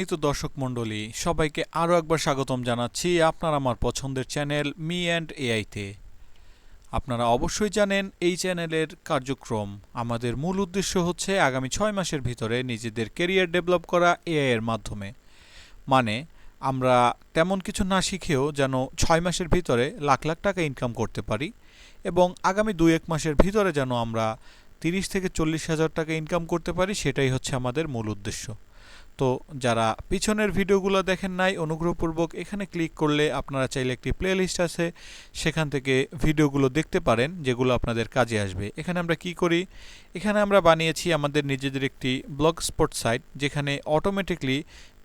এই তো দর্শক মণ্ডলী সবাইকে আরও একবার স্বাগতম জানাচ্ছি আপনার আমার পছন্দের চ্যানেল মি অ্যান্ড এআইতে। আপনারা অবশ্যই জানেন এই চ্যানেলের কার্যক্রম। আমাদের মূল উদ্দেশ্য হচ্ছে আগামী 6 মাসের ভিতরে নিজেদের কেরিয়ার ডেভেলপ করা এআই এর মাধ্যমে। মানে আমরা তেমন কিছু না শিখেও যেন 6 মাসের ভিতরে লাখ লাখ টাকা ইনকাম করতে পারি এবং আগামী 2-1 মাসের ভিতরে যেন আমরা 30 থেকে 40 হাজার টাকা ইনকাম করতে পারি, সেটাই হচ্ছে আমাদের মূল উদ্দেশ্য। তো যারা পিছনের ভিডিওগুলো দেখেন নাই, অনুগ্রহপূর্বক এখানে ক্লিক করলে আপনারা চাইলে একটি প্লেলিস্ট আছে, সেখান থেকে ভিডিওগুলো দেখতে পারেন যেগুলো আপনাদের কাজে আসবে। এখানে আমরা কি করি, এখানে আমরা বানিয়েছি আমাদের নিজেদের একটি ব্লগ স্পট সাইট, যেখানে অটোমেটিকলি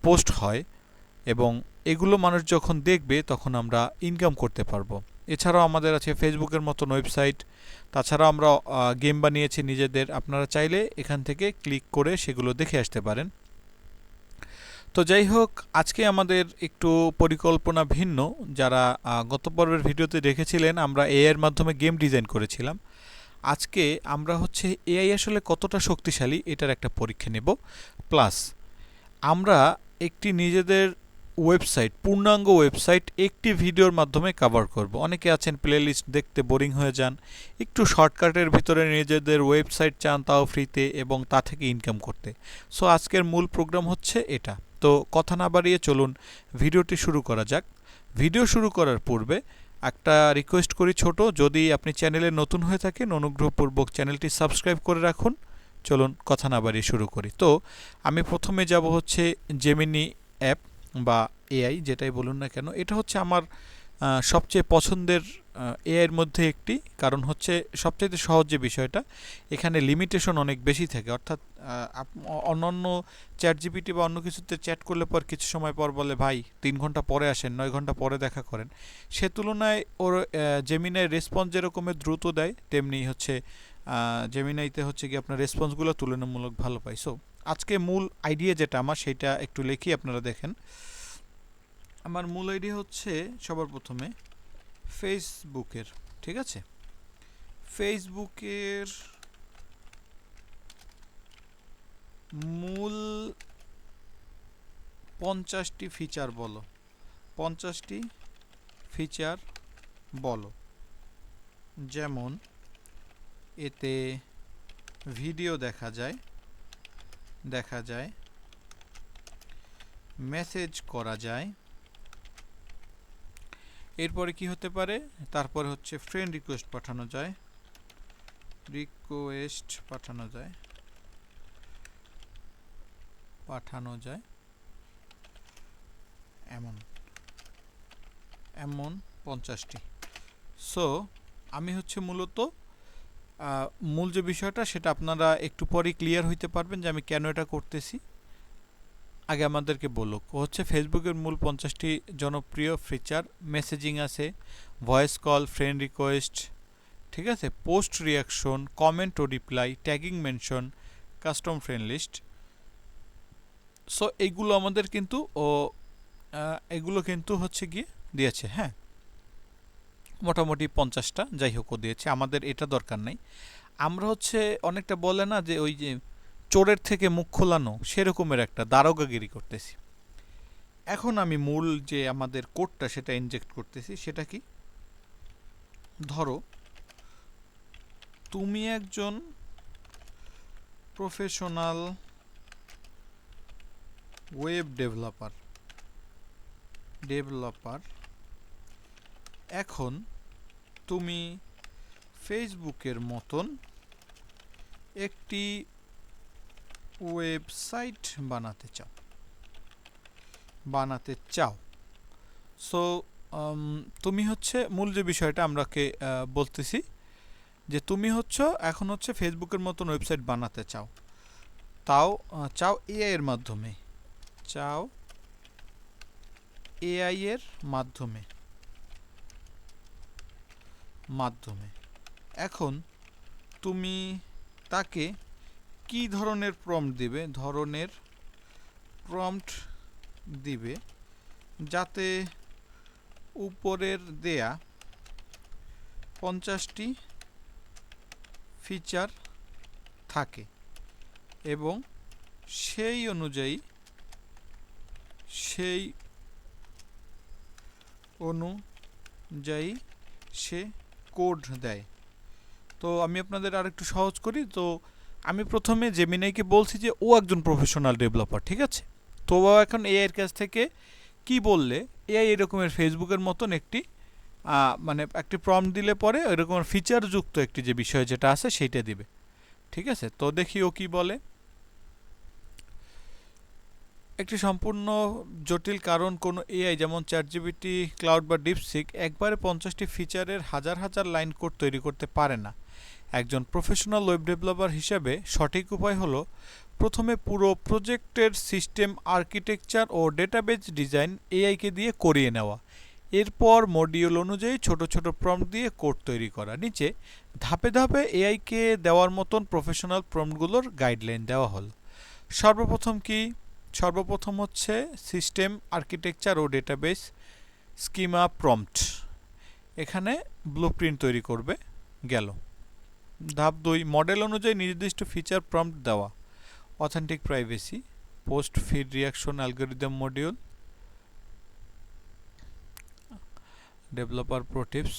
পোস্ট হয় এবং এগুলো মানুষ যখন দেখবে তখন আমরা ইনকাম করতে পারবো। এছাড়াও আমাদের আছে ফেসবুকের মতন ওয়েবসাইট। তাছাড়াও আমরা গেম বানিয়েছি নিজেদের, আপনারা চাইলে এখান থেকে ক্লিক করে সেগুলো দেখে আসতে পারেন। তো যাই হোক, আজকে আমাদের একটু পরিকল্পনা ভিন্ন। যারা গত পর্বের ভিডিওতে দেখেছিলেন আমরা এআই এর মাধ্যমে গেম ডিজাইন করেছিলাম। আজকে আমরা হচ্ছে এআই আসলে কতটা শক্তিশালী এটার একটা পরীক্ষা নেব, প্লাস আমরা একটি নিজেদের ওয়েবসাইট, পূর্ণাঙ্গ ওয়েবসাইট একটি ভিডিওর মাধ্যমে কভার করব। অনেকে আছেন প্লেলিস্ট দেখতে বোরিং হয়ে যান, একটু শর্টকাটের ভিতরে নিজেদের ওয়েবসাইট চান, তাও ফ্রিতে, এবং তা থেকে ইনকাম করতে। সো আজকের মূল প্রোগ্রাম হচ্ছে এটা। তো কথা না বাড়িয়ে চলুন ভিডিওটি শুরু করা যাক। ভিডিও শুরু করার পূর্বে একটা রিকোয়েস্ট করি ছোট, যদি আপনি চ্যানেলে নতুন হয়ে থাকেন অনুগ্রহপূর্বক চ্যানেলটি সাবস্ক্রাইব করে রাখুন। চলুন কথা না বাড়িয়ে শুরু করি। তো আমি প্রথমে যাব হচ্ছে জেমিনি অ্যাপ বা এআই, যেটাই বলুন না কেন। এটা হচ্ছে আমার সবচেয়ে পছন্দের এআইয়ের মধ্যে একটি, কারণ হচ্ছে সবচেয়ে সহজ যে বিষয়টা, এখানে লিমিটেশন অনেক বেশি থাকে। অর্থাৎ অন্যান্য চ্যাট জিপিটি বা অন্য কিছুতে চ্যাট করলে পর কিছু সময় পর বলে ভাই 3 ঘন্টা পরে আসেন, 9 ঘন্টা পরে দেখা করেন। সে তুলনায় ওর জেমিনাই রেসপন্স যেরকমের দ্রুত দেয়, তেমনি হচ্ছে জেমিনাইতে হচ্ছে কি আপনার রেসপন্সগুলো তুলনামূলক ভালো পাই। সো আজকে মূল আইডিয়া যেটা আমার, সেটা একটু লিখি আপনারা দেখেন। আমার মূল আইডিয়া হচ্ছে সবার প্রথমে ফেসবুকের, ঠিক আছে, ফেসবুকের মূল 50টি ফিচার বলো, 50টি ফিচার বলো। যেমন এতে ভিডিও দেখা যায়, মেসেজ করা যায়, এরপরে কি হতে পারে, তারপরে হচ্ছে ফ্রেন্ড রিকোয়েস্ট পাঠানো যায়, এমন এমন 50টি। সো আমি হচ্ছে মূলত মূল যে বিষয়টা সেটা আপনারা একটু পরে ক্লিয়ার হইতে পারবেন যে আমি কেন এটা করতেছি। আগে আমাদেরকে বলুক, হচ্ছে ফেসবুকের মূল 50টি জনপ্রিয় ফিচার। মেসেজিং আছে, ভয়েস কল, ফ্রেন্ড রিকোয়েস্ট, ঠিক আছে, পোস্ট রিয়াকশন, কমেন্ট ও reply, tagging mention, custom friend list. So এইগুলো আমাদের কিন্তু এগুলো কিন্তু হচ্ছে গিয়ে দিয়েছে, হ্যাঁ, মোটামুটি 50টা যাই হোক ও দিয়েছে। আমাদের এটা দরকার নেই। আমরা হচ্ছে অনেকটা বলে না যে ওই যে চোরের থেকে মুখ খোলানো, সেরকমের একটা দারোগাগিরি করতেছি। এখন আমি মূল যে আমাদের কোডটা সেটা ইনজেক্ট করতেছি। সেটা কি, ধরো তুমি একজন প্রফেশনাল ওয়েব ডেভেলপার, এখন তুমি ফেসবুকের মতন একটি ওয়েবসাইট বানাতে চাও। সো তুমি হচ্ছে মূল যে বিষয়টা আমরাকে বলতেছি যে তুমি এখন হচ্ছে ফেসবুকের মতন ওয়েবসাইট বানাতে চাও, তাও চাও এআই এর মাধ্যমে, মাধ্যমে। এখন তুমি তাকে কি ধরনের প্রম্পট দিবে যাতে উপরের দেয়া 50টি ফিচার থাকে এবং সেই অনুযায়ী সেই অনুযায়ী সে কোড দেয়। তো আমি আপনাদের আরেকটু সহজ করি। তো আমি প্রথমে জেমিনাইকে বলছি যে ও একজন প্রফেশনাল ডেভেলপার, ঠিক আছে? তো ও এখন এআই এর কাছ থেকে কি বললে এআই এরকমের ফেসবুকের মতন একটি মানে একটি প্রম্পট দিলে পরে এরকম ফিচার যুক্ত একটি যে বিষয় যেটা আছে সেইটা দিবে, ঠিক আছে? তো দেখি ও কি বলে। একটি সম্পূর্ণ জটিল কারণ কোনো এআই যেমন চ্যাটজিপিটি, ক্লাউড বা ডিপসিক একবারে 50টি ফিচারের হাজার হাজার লাইন কোড তৈরি করতে পারে না। একজন প্রফেশনাল ওয়েব ডেভেলপার হিসাবে সঠিক উপায় হলো প্রথমে পুরো প্রজেক্টের সিস্টেম আর্কিটেকচার ও ডেটাবেজ ডিজাইন এআইকে দিয়ে করিয়ে নেওয়া। এরপর মডিউল অনুযায়ী ছোট ছোট প্রম্পট দিয়ে কোড তৈরি করা। নিচে ধাপে ধাপে এআইকে দেওয়ার মতন প্রফেশনাল প্রম্পটগুলোর গাইডলাইন দেওয়া হলো। সর্বপ্রথম হচ্ছে সিস্টেম আর্কিটেকচার ও ডেটাবেস স্কিমা প্রম্পট। এখানে ব্লুপ্রিন্ট তৈরি করবে, গেল। ধাপ 2 মডেল অনুযায়ী নির্দিষ্ট ফিচার প্রম্পট দেওয়া। Authentic privacy, post feed reaction algorithm module, developer pro tips,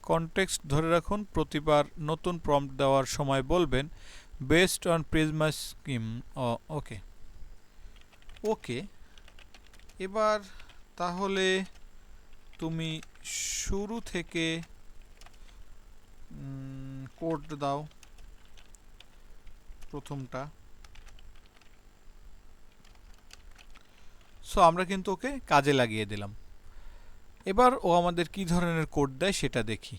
context ধরে রাখুন। প্রতিবার নতুন প্রম্পট দেওয়ার সময় বলবেন বেসড অন প্রিজমা স্কিম। ওকে ওকে, এবার তাহলে তুমি শুরু থেকে কোড দাও প্রথমটা। সো আমরা কিন্তু ওকে কাজে লাগিয়ে দিলাম। এবার ও আমাদের কি ধরনের কোড দেয় সেটা দেখি।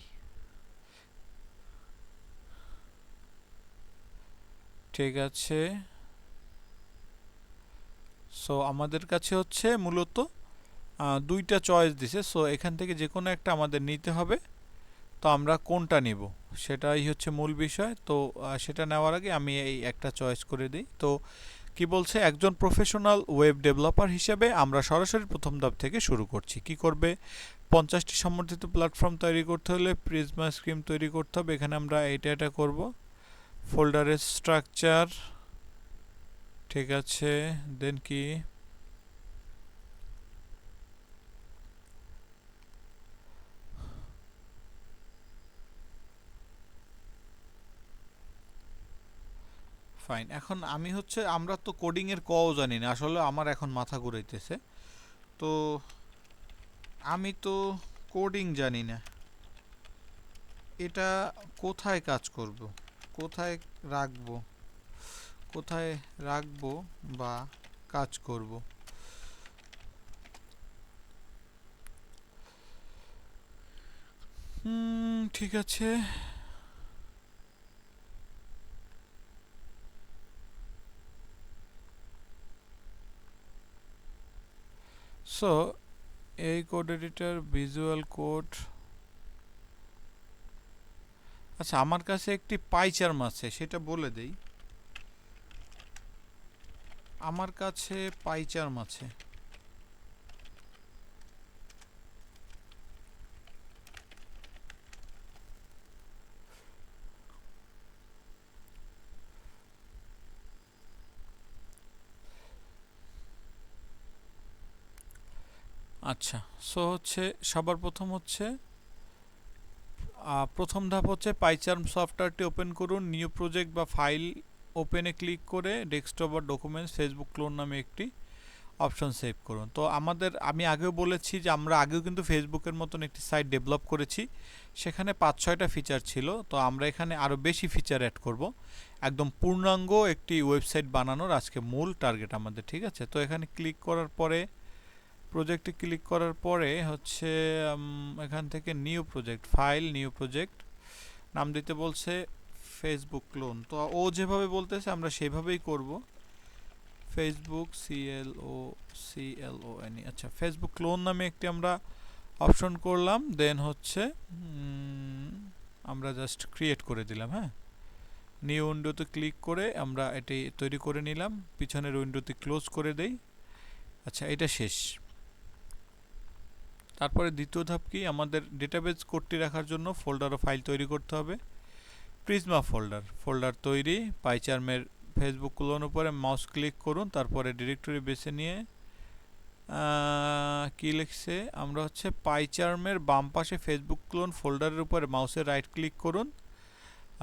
ঠিক আছে, সো আমাদের কাছে হচ্ছে মূলত দুইটা চয়েস দিছে। সো এখান থেকে যে কোনো একটা আমাদের নিতে হবে। তো আমরা কোনটা নিব সেটাই হচ্ছে মূল বিষয়। তো সেটা নেওয়ার আগে আমি এই একটা চয়েস করে দিই। তো কি বলছে, একজন প্রফেশনাল ওয়েব ডেভেলপার হিসেবে আমরা সরাসরি প্রথম ধাপ থেকে শুরু করছি। কি করবে, 50টি সমর্থিত প্ল্যাটফর্ম তৈরি করতে হলে প্রিজমা স্কিম তৈরি করতে হবে। এখানে আমরা এটা করব। ফোল্ডারের স্ট্রাকচার, ঠিক আছে। দেন কি, ফাইন। এখন আমি হচ্ছে আমরা তো কোডিং এর কও জানি না আসলে, আমার এখন মাথা ঘুরাইতেছে। তো আমি তো কোডিং জানি না, এটা কোথায় কাজ করব, কোথায় রাখবো, কোথায় রাখবো বা কাজ করব। ঠিক আছে। সো এই কোড এডিটর, ভিজুয়াল কোড। আচ্ছা, আমার কাছে একটি পাইচার্ম আছে, সেটা বলে দেই। আমার কাছে পাইচার্ম আছে। আচ্ছা, সো হচ্ছে সবার প্রথম হচ্ছে প্রথম ধাপ হচ্ছে পাইচার্ম সফটওয়্যারটি ওপেন করুন। নিউ প্রজেক্ট বা ফাইল ওপেনে ক্লিক করে ডেস্কটপ বা ডকুমেন্টস ফেসবুক ক্লোন নামে একটি অপশন সেভ করুন। তো আমি আগেও বলেছি যে আমরা আগেও কিন্তু ফেসবুকের মতন একটি সাইট ডেভেলপ করেছি, সেখানে 5-6টা ফিচার ছিল। তো আমরা এখানে আরও বেশি ফিচার অ্যাড করব। একদম পূর্ণাঙ্গ একটি ওয়েবসাইট বানানোর আজকে মূল টার্গেট আমাদের, ঠিক আছে? তো এখানে ক্লিক করার পরে, প্রজেক্টে ক্লিক করার পরে হচ্ছে এখান থেকে new project, file, new project নাম দিতে বলছে ফেসবুক ক্লোন। তো ও যেভাবে বলতেছে আমরা সেভাবেই করব। ফেসবুক CLONE, আচ্ছা, ফেসবুক ক্লোন নামে একটি আমরা অপশন করলাম। দেন হচ্ছে আমরা জাস্ট ক্রিয়েট করে দিলাম। হ্যাঁ, নিউ উইন্ডোতে ক্লিক করে আমরা এটি তৈরি করে নিলাম। পিছনের উইন্ডোতে ক্লোজ করে দেই। আচ্ছা, এটা শেষ। তারপরে দ্বিতীয় ধাপ কি, আমাদের ডেটাবেজ কোডটি রাখার জন্য ফোল্ডার ও ফাইল তৈরি করতে হবে। প্রিজমা ফোল্ডার তৈরি। পাইচার্মের ফেসবুক ক্লোন উপরে মাউস ক্লিক করুন, তারপরে ডিরেক্টরি বেছে নিয়ে কি লিখছে, আমরা হচ্ছে পাইচার্মের বাম পাশে ফেসবুক ক্লোন ফোল্ডারের উপরে মাউসের রাইট ক্লিক করুন।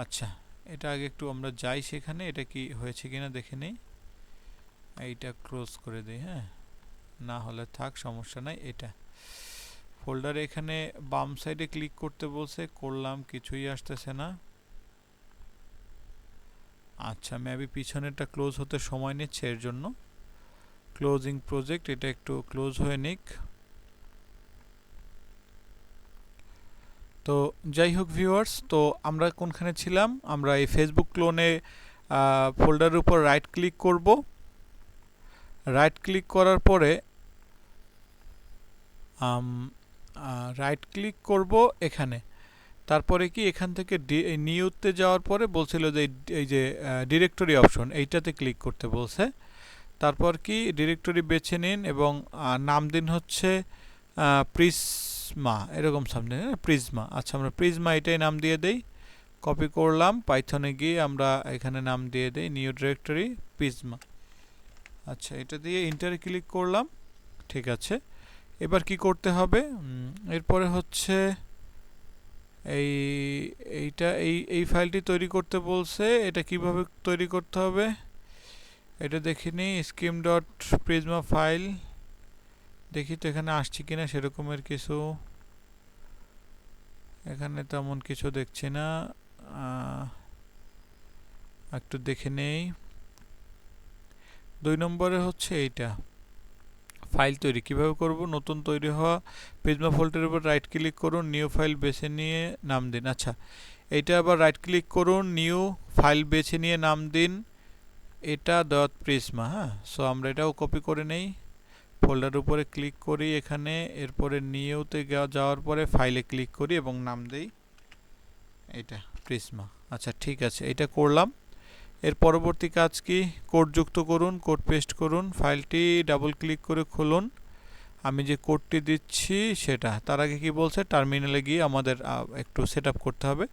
আচ্ছা, এটা আগে একটু আমরা যাই সেখানে, এটা কি হয়েছে কিনা দেখে নেই। এইটা ক্লোজ করে দিই, হ্যাঁ, না হলে থাক, সমস্যা নাই। এটা ফোল্ডারে এখানে বাম সাইডে ক্লিক করতে বলছে, করলাম, কিছুই আসতেছে না। আচ্ছা, মেবি পিছনেরটা ক্লোজ হতে সময় নিচ্ছে, এর জন্য। ক্লোজিং প্রজেক্ট, এটা একটু ক্লোজ হয়ে নিক। তো যাই হোক ভিউয়ার্স, তো আমরা কোনখানে ছিলাম, আমরা এই ফেসবুক ক্লোনে ফোল্ডারের উপর রাইট ক্লিক করব। রাইট ক্লিক করার পরে রাইট ক্লিক করব এখানে। তারপরে কি এখান থেকে নিউতে যাওয়ার পরে বলছিল যে এই যে ডিরেক্টরি অপশন, এইটাতে ক্লিক করতে বলছে। তারপর কি ডিরেক্টরি বেছে নিন এবং নাম দিন হচ্ছে প্রিজমা, এরকম সামনে প্রিজমা। আচ্ছা, আমরা প্রিজমা এটাই নাম দিয়ে দেই। কপি করলাম, পাইথনে গিয়ে আমরা এখানে নাম দিয়ে দেই নিউ ডিরেক্টরি প্রিজমা। আচ্ছা, এটা দিয়ে ইন্টারে ক্লিক করলাম, ঠিক আছে। এবার কি করতে হবে, এরপরে হচ্ছে এই ফাইলটি তৈরি করতে বলছে। এটা কিভাবে তৈরি করতে হবে এটা দেখিনি। স্কিম ডট প্রিজমা ফাইল, দেখি তো এখানে আসছে কিনা সেরকমের কিছু। এখানে তেমন কিছু দেখছি না, একটু দেখে নেই। 2 নম্বরে হচ্ছে এইটা ফাইল তৈরি কিভাবে করব, নতুন তৈরি হওয়া প্রিজমা ফোল্ডারের উপর রাইট ক্লিক করুন, নিউ ফাইল বেছে নিয়ে নাম দিন। আচ্ছা, এইটা আবার রাইট ক্লিক করুন, নিউ ফাইল বেছে নিয়ে নাম দিন এটা ডট প্রিজমা। হ্যাঁ, সো আমরা এটাও কপি করে নেই, ফোল্ডার উপরে ক্লিক করি এখানে, এরপরে নিউতে যাওয়ার পরে ফাইলে ক্লিক করি এবং নাম দেই এটা প্রিজমা। আচ্ছা, ঠিক আছে, এটা করলাম। এর পরবর্তী কাজ কি, কোড যুক্ত করুন, কোড পেস্ট করুন, ফাইলটি ডাবল ক্লিক করে খুলুন। আমি যে কোডটি দিচ্ছি সেটা, তার আগে কি বলছে, টার্মিনালে গিয়ে আমাদের একটু সেট আপ করতে হবে।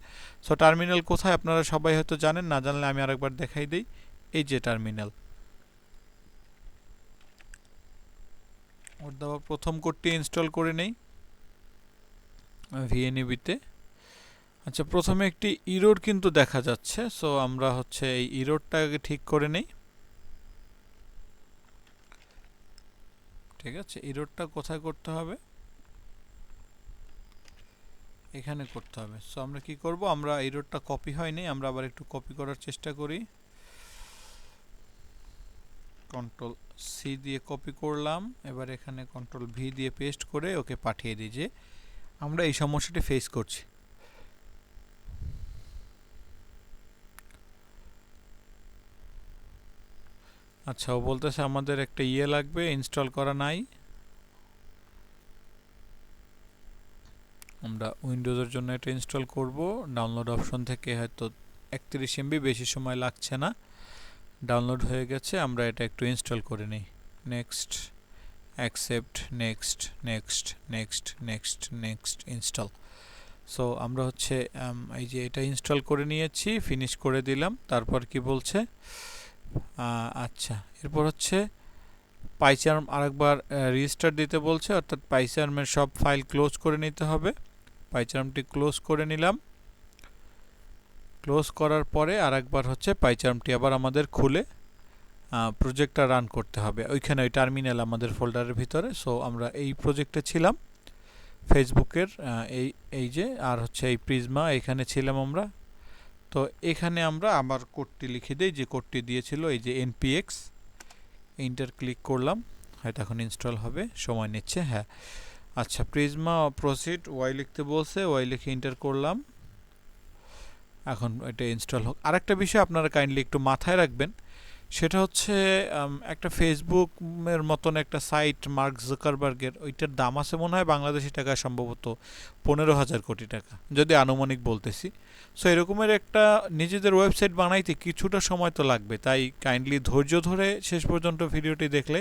সো টার্মিনাল কোথায় আপনারা সবাই হয়তো জানেন, না জানলে আমি আরেকবার দেখাই দিই। এই যে টার্মিনাল, ওর দেওয়া প্রথম কোডটি ইনস্টল করে নেই ভিএনইবিতে। আচ্ছা, প্রথমে একটি ইরর কিন্তু দেখা যাচ্ছে, সো আমরা হচ্ছে এই ইররটাকে ঠিক করে নেই। ঠিক আছে, ইররটা কোথায় করতে হবে, এখানে করতে হবে। সো আমরা কি করব, আমরা ইররটা কপি হয়নি, আমরা আবার একটু কপি করার চেষ্টা করি। কন্ট্রোল সি দিয়ে কপি করলাম, এবার এখানে কন্ট্রোল ভি দিয়ে পেস্ট করে ওকে পাঠিয়ে দিই যে আমরা এই সমস্যাটি ফেস করছি। আচ্ছা, ও বলতেছে আমাদের একটা লাগবে, ইনস্টল করা নাই। আমরা উইন্ডোজের জন্য এটা ইনস্টল করব, ডাউনলোড অপশন থেকে হয়তো 31 MB, বেশি সময় লাগছে না, ডাউনলোড হয়ে গেছে। আমরা এটা একটু ইনস্টল করে নিই। Next, accept, next, next, next, next, next, install. So আমরা হচ্ছে এই যে এটা ইনস্টল করে নিয়েছি, ফিনিশ করে দিলাম। তারপর কি বলছে, আচ্ছা, এরপর হচ্ছে পাইচার্ম আরেকবার রেজিস্টার দিতে বলছে, অর্থাৎ পাইচার্মের সব ফাইল ক্লোজ করে নিতে হবে। পাইচার্মটি ক্লোজ করে নিলাম। ক্লোজ করার পরে আরেকবার হচ্ছে পাইচার্মটি আবার আমাদের খুলে প্রজেক্টটা রান করতে হবে ওইখানে, ওই টার্মিনাল আমাদের ফোল্ডারের ভিতরে। সো আমরা এই প্রজেক্টে ছিলাম ফেসবুকের, এই যে, আর হচ্ছে এই প্রিজমা, এখানে ছিলাম আমরা। তো এখানে আমরা আবার কোডটি লিখে দিই, যে কোডটি দিয়েছিল, এই যে npx, এন্টার ক্লিক করলাম, হয়তো এখন ইনস্টল হবে, সময় নিচ্ছে। হ্যাঁ, আচ্ছা, প্রিজমা প্রসিড ওয়াই লিখতে বলছে, ওয়াই লিখে এন্টার করলাম, এখন এটা ইনস্টল হোক। আরেকটা বিষয় আপনারা কাইন্ডলি একটু মাথায় রাখবেন, সেটা হচ্ছে একটা ফেসবুকের মতন একটা সাইট মার্ক জুকারবার্গের, ওইটার দাম আছে মনে হয় বাংলাদেশি টাকায় সম্ভবত 15,000 কোটি টাকা, যদি আনুমানিক বলতেছি। সো এরকমের একটা নিজেদের ওয়েবসাইট বানাইতে কিছুটা সময় তো লাগবে, তাই কাইন্ডলি ধৈর্য ধরে শেষ পর্যন্ত ভিডিওটি দেখলে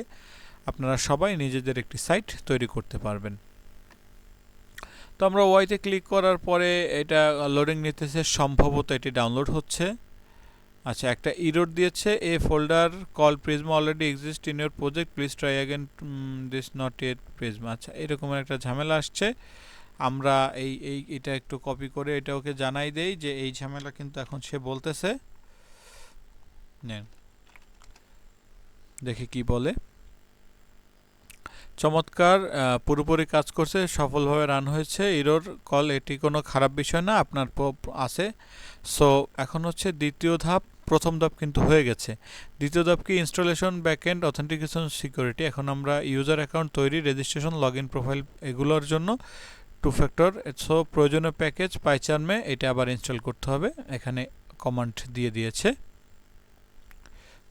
আপনারা সবাই নিজেদের একটি সাইট তৈরি করতে পারবেন। তো আমরা ওয়াইতে ক্লিক করার পরে এটা লোডিং নিতেছে, সম্ভবত এটি ডাউনলোড হচ্ছে। আচ্ছা, একটা এরর দিয়েছে, a folder called Prisma already exist in your project, please try again this not yet Prisma. আচ্ছা, এরকম একটা ঝামেলা আসছে। আমরা এটা একটু কপি করে এটা ওকে জানাই দেই যে এই ঝামেলা কিন্তু এখন সে বলতেছে। নেন দেখি কি বলে। চমৎকার, পুরোপুরি কাজ করছে, সফলভাবে রান হয়েছে। এরর কল, এটি কোনো খারাপ বিষয় না, আপনার আছে। সো এখন হচ্ছে দ্বিতীয় ধাপ, প্রথম ধাপ কিন্তু হয়ে গেছে। দ্বিতীয় ধাপ কি? Installation, backend, authentication, security. এখন আমরা ইউজার অ্যাকাউন্ট তৈরি, রেজিস্ট্রেশন, লগ ইন, প্রোফাইল এগুলোর জন্য টু ফ্যাক্টর। সো প্রয়োজনীয় প্যাকেজ পাইচার্মে এটা আবার ইনস্টল করতে হবে, এখানে কমান্ড দিয়ে দিয়েছে।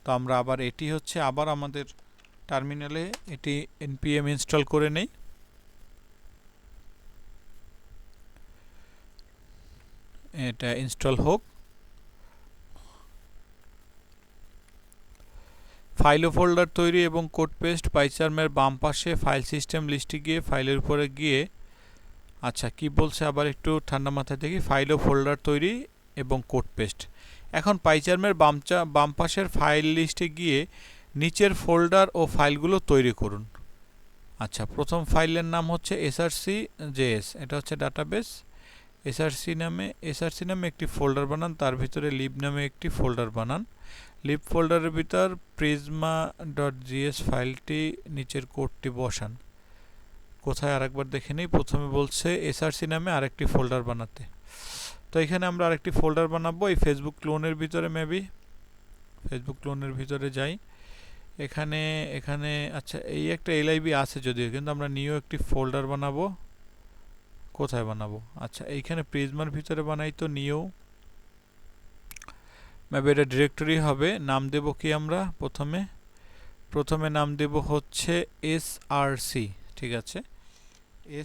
তো আমরা আবার এটি হচ্ছে আবার আমাদের টার্মিনালে এটি npm ইনস্টল করে নেই। এটা ইনস্টল হোক। ফাইল ও ফোল্ডার তৈরি এবং কোড পেস্ট, পাইচার্মের বাম পাশে ফাইল সিস্টেম লিস্টে গিয়ে ফাইলের উপরে গিয়ে, আচ্ছা কি বলছে আবার একটু ঠান্ডা মাথায় দেখি। ফাইল ও ফোল্ডার তৈরি এবং কোড পেস্ট। এখন পাইচার্মের বাম পাশের ফাইল লিস্টে গিয়ে নিচের ফোল্ডার ও ফাইলগুলো তৈরি করুন। আচ্ছা, প্রথম ফাইলের নাম হচ্ছে src.js, এটা হচ্ছে ডাটাবেস। src নামে একটি ফোল্ডার বানান, তার ভিতরে লিব নামে একটি ফোল্ডার বানান। লিব ফোল্ডারের ভিতর prisma.js ফাইলটি, নিচের কোডটি বসান। কোথায় আরেকবার দেখে নিই। প্রথমে বলছে src নামে আরেকটি ফোল্ডার বানাতে। তো এখানে আমরা আরেকটি ফোল্ডার বানাবো এই ফেসবুক ক্লোনের ভিতরে। মেবি ফেসবুক ক্লোনের ভিতরে যাই। এখানে আচ্ছা এই একটা lib আছে যদিও, কিন্তু আমরা নিউ একটি ফোল্ডার বানাবো। কোথায় বানাবো? আচ্ছা, এইখানে প্রিজমার ভিতরে বানাই তো নিউ। মেবি এটা ডিরেক্টরি হবে। নাম দেব কি আমরা? প্রথমে নাম দেব হচ্ছে src। ঠিক আছে,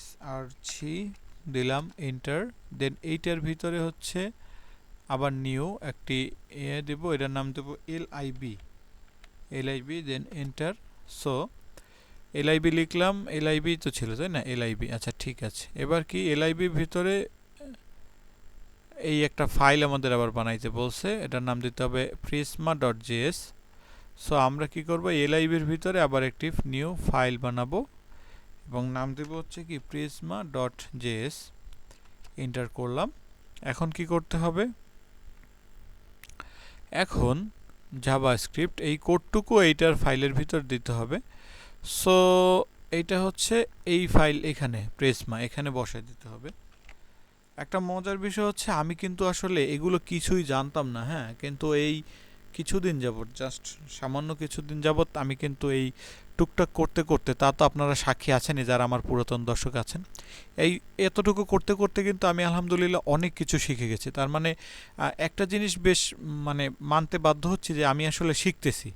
src দিলাম, এন্টার। দেন এইটার ভিতরে হচ্ছে আবার নিউ একটি দেব, এটার নাম দেব lib, দেন এন্টার। সো lib লিখলাম, lib তো ছিল তাই না, lib। আচ্ছা ঠিক আছে, এবার কি lib ভিতরে এই একটা ফাইল আমাদের আবার বানাইতে বলছে, এটার নাম দিতে হবে prisma.js। সো আমরা কি করব, lib এর ভিতরে আবার একটি নিউ ফাইল বানাবো এবং নাম দেব হচ্ছে কি prisma.js। এন্টার করলাম। এখন কি করতে হবে? এখন জাভাস্ক্রিপ্ট এই কোডটুকু এইটার ফাইলের ভিতর দিতে হবে। সো এইটা হচ্ছে এই ফাইল, এখানে প্রিজমা এখানে বসায় দিতে হবে। একটা মজার বিষয় হচ্ছে আমি কিন্তু আসলে এগুলো কিছুই জানতাম না, হ্যাঁ, কিন্তু এই কিছুদিন যাবত, জাস্ট সামান্য কিছুদিন যাবত আমি কিন্তু এই টুকটাক করতে করতে, তা তো আপনারা সাক্ষী আছেনই যারা আমার পুরাতন দর্শক আছেন, এই এতটুকু করতে করতে কিন্তু আমি আলহামদুলিল্লাহ অনেক কিছু শিখে গেছি। তার মানে একটা জিনিস বেশ মানে মানতে বাধ্য হচ্ছি যে আমি আসলে শিখতেছি।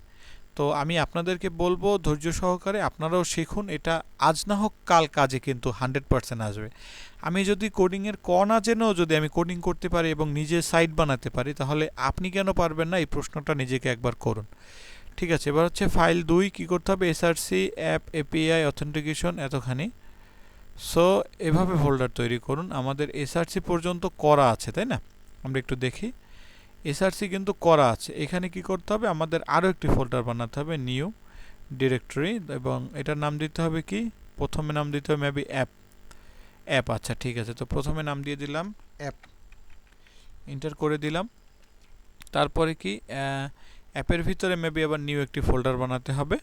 তো আমি আপনাদেরকে বলবো ধৈর্য সহকারে আপনারাও শিখুন। এটা আজ না হোক কাল কাজে কিন্তু 100% আসবে। আমি যদি কোডিংয়ের না জেনেও যদি আমি কোডিং করতে পারি এবং নিজে সাইট বানাতে পারি, তাহলে আপনি কেন পারবেন না? এই প্রশ্নটা নিজেকে একবার করুন। ঠিক আছে, এবার হচ্ছে ফাইল 2 কি করতে হবে? src অ্যাপ এপিআই অথেন্টিকেশন এতখানি। সো এভাবে ফোল্ডার তৈরি করুন। আমাদের src পর্যন্ত করা আছে তাই না? আমরা একটু দেখি। src কিন্তু করা আছে। এখানে কি করতে হবে? আমাদের আরও একটি ফোল্ডার বানাতে হবে, নিউ ডিরেক্টরি, এবং এটার নাম দিতে হবে কি? প্রথমে নাম দিতে হবে মেবি অ্যাপ। আচ্ছা ঠিক আছে, তো প্রথমে নাম দিয়ে দিলাম অ্যাপ, এন্টার করে দিলাম। তারপরে কি অ্যাপের ভিতরে মেবি আবার নিউ একটি ফোল্ডার বানাতে হবে।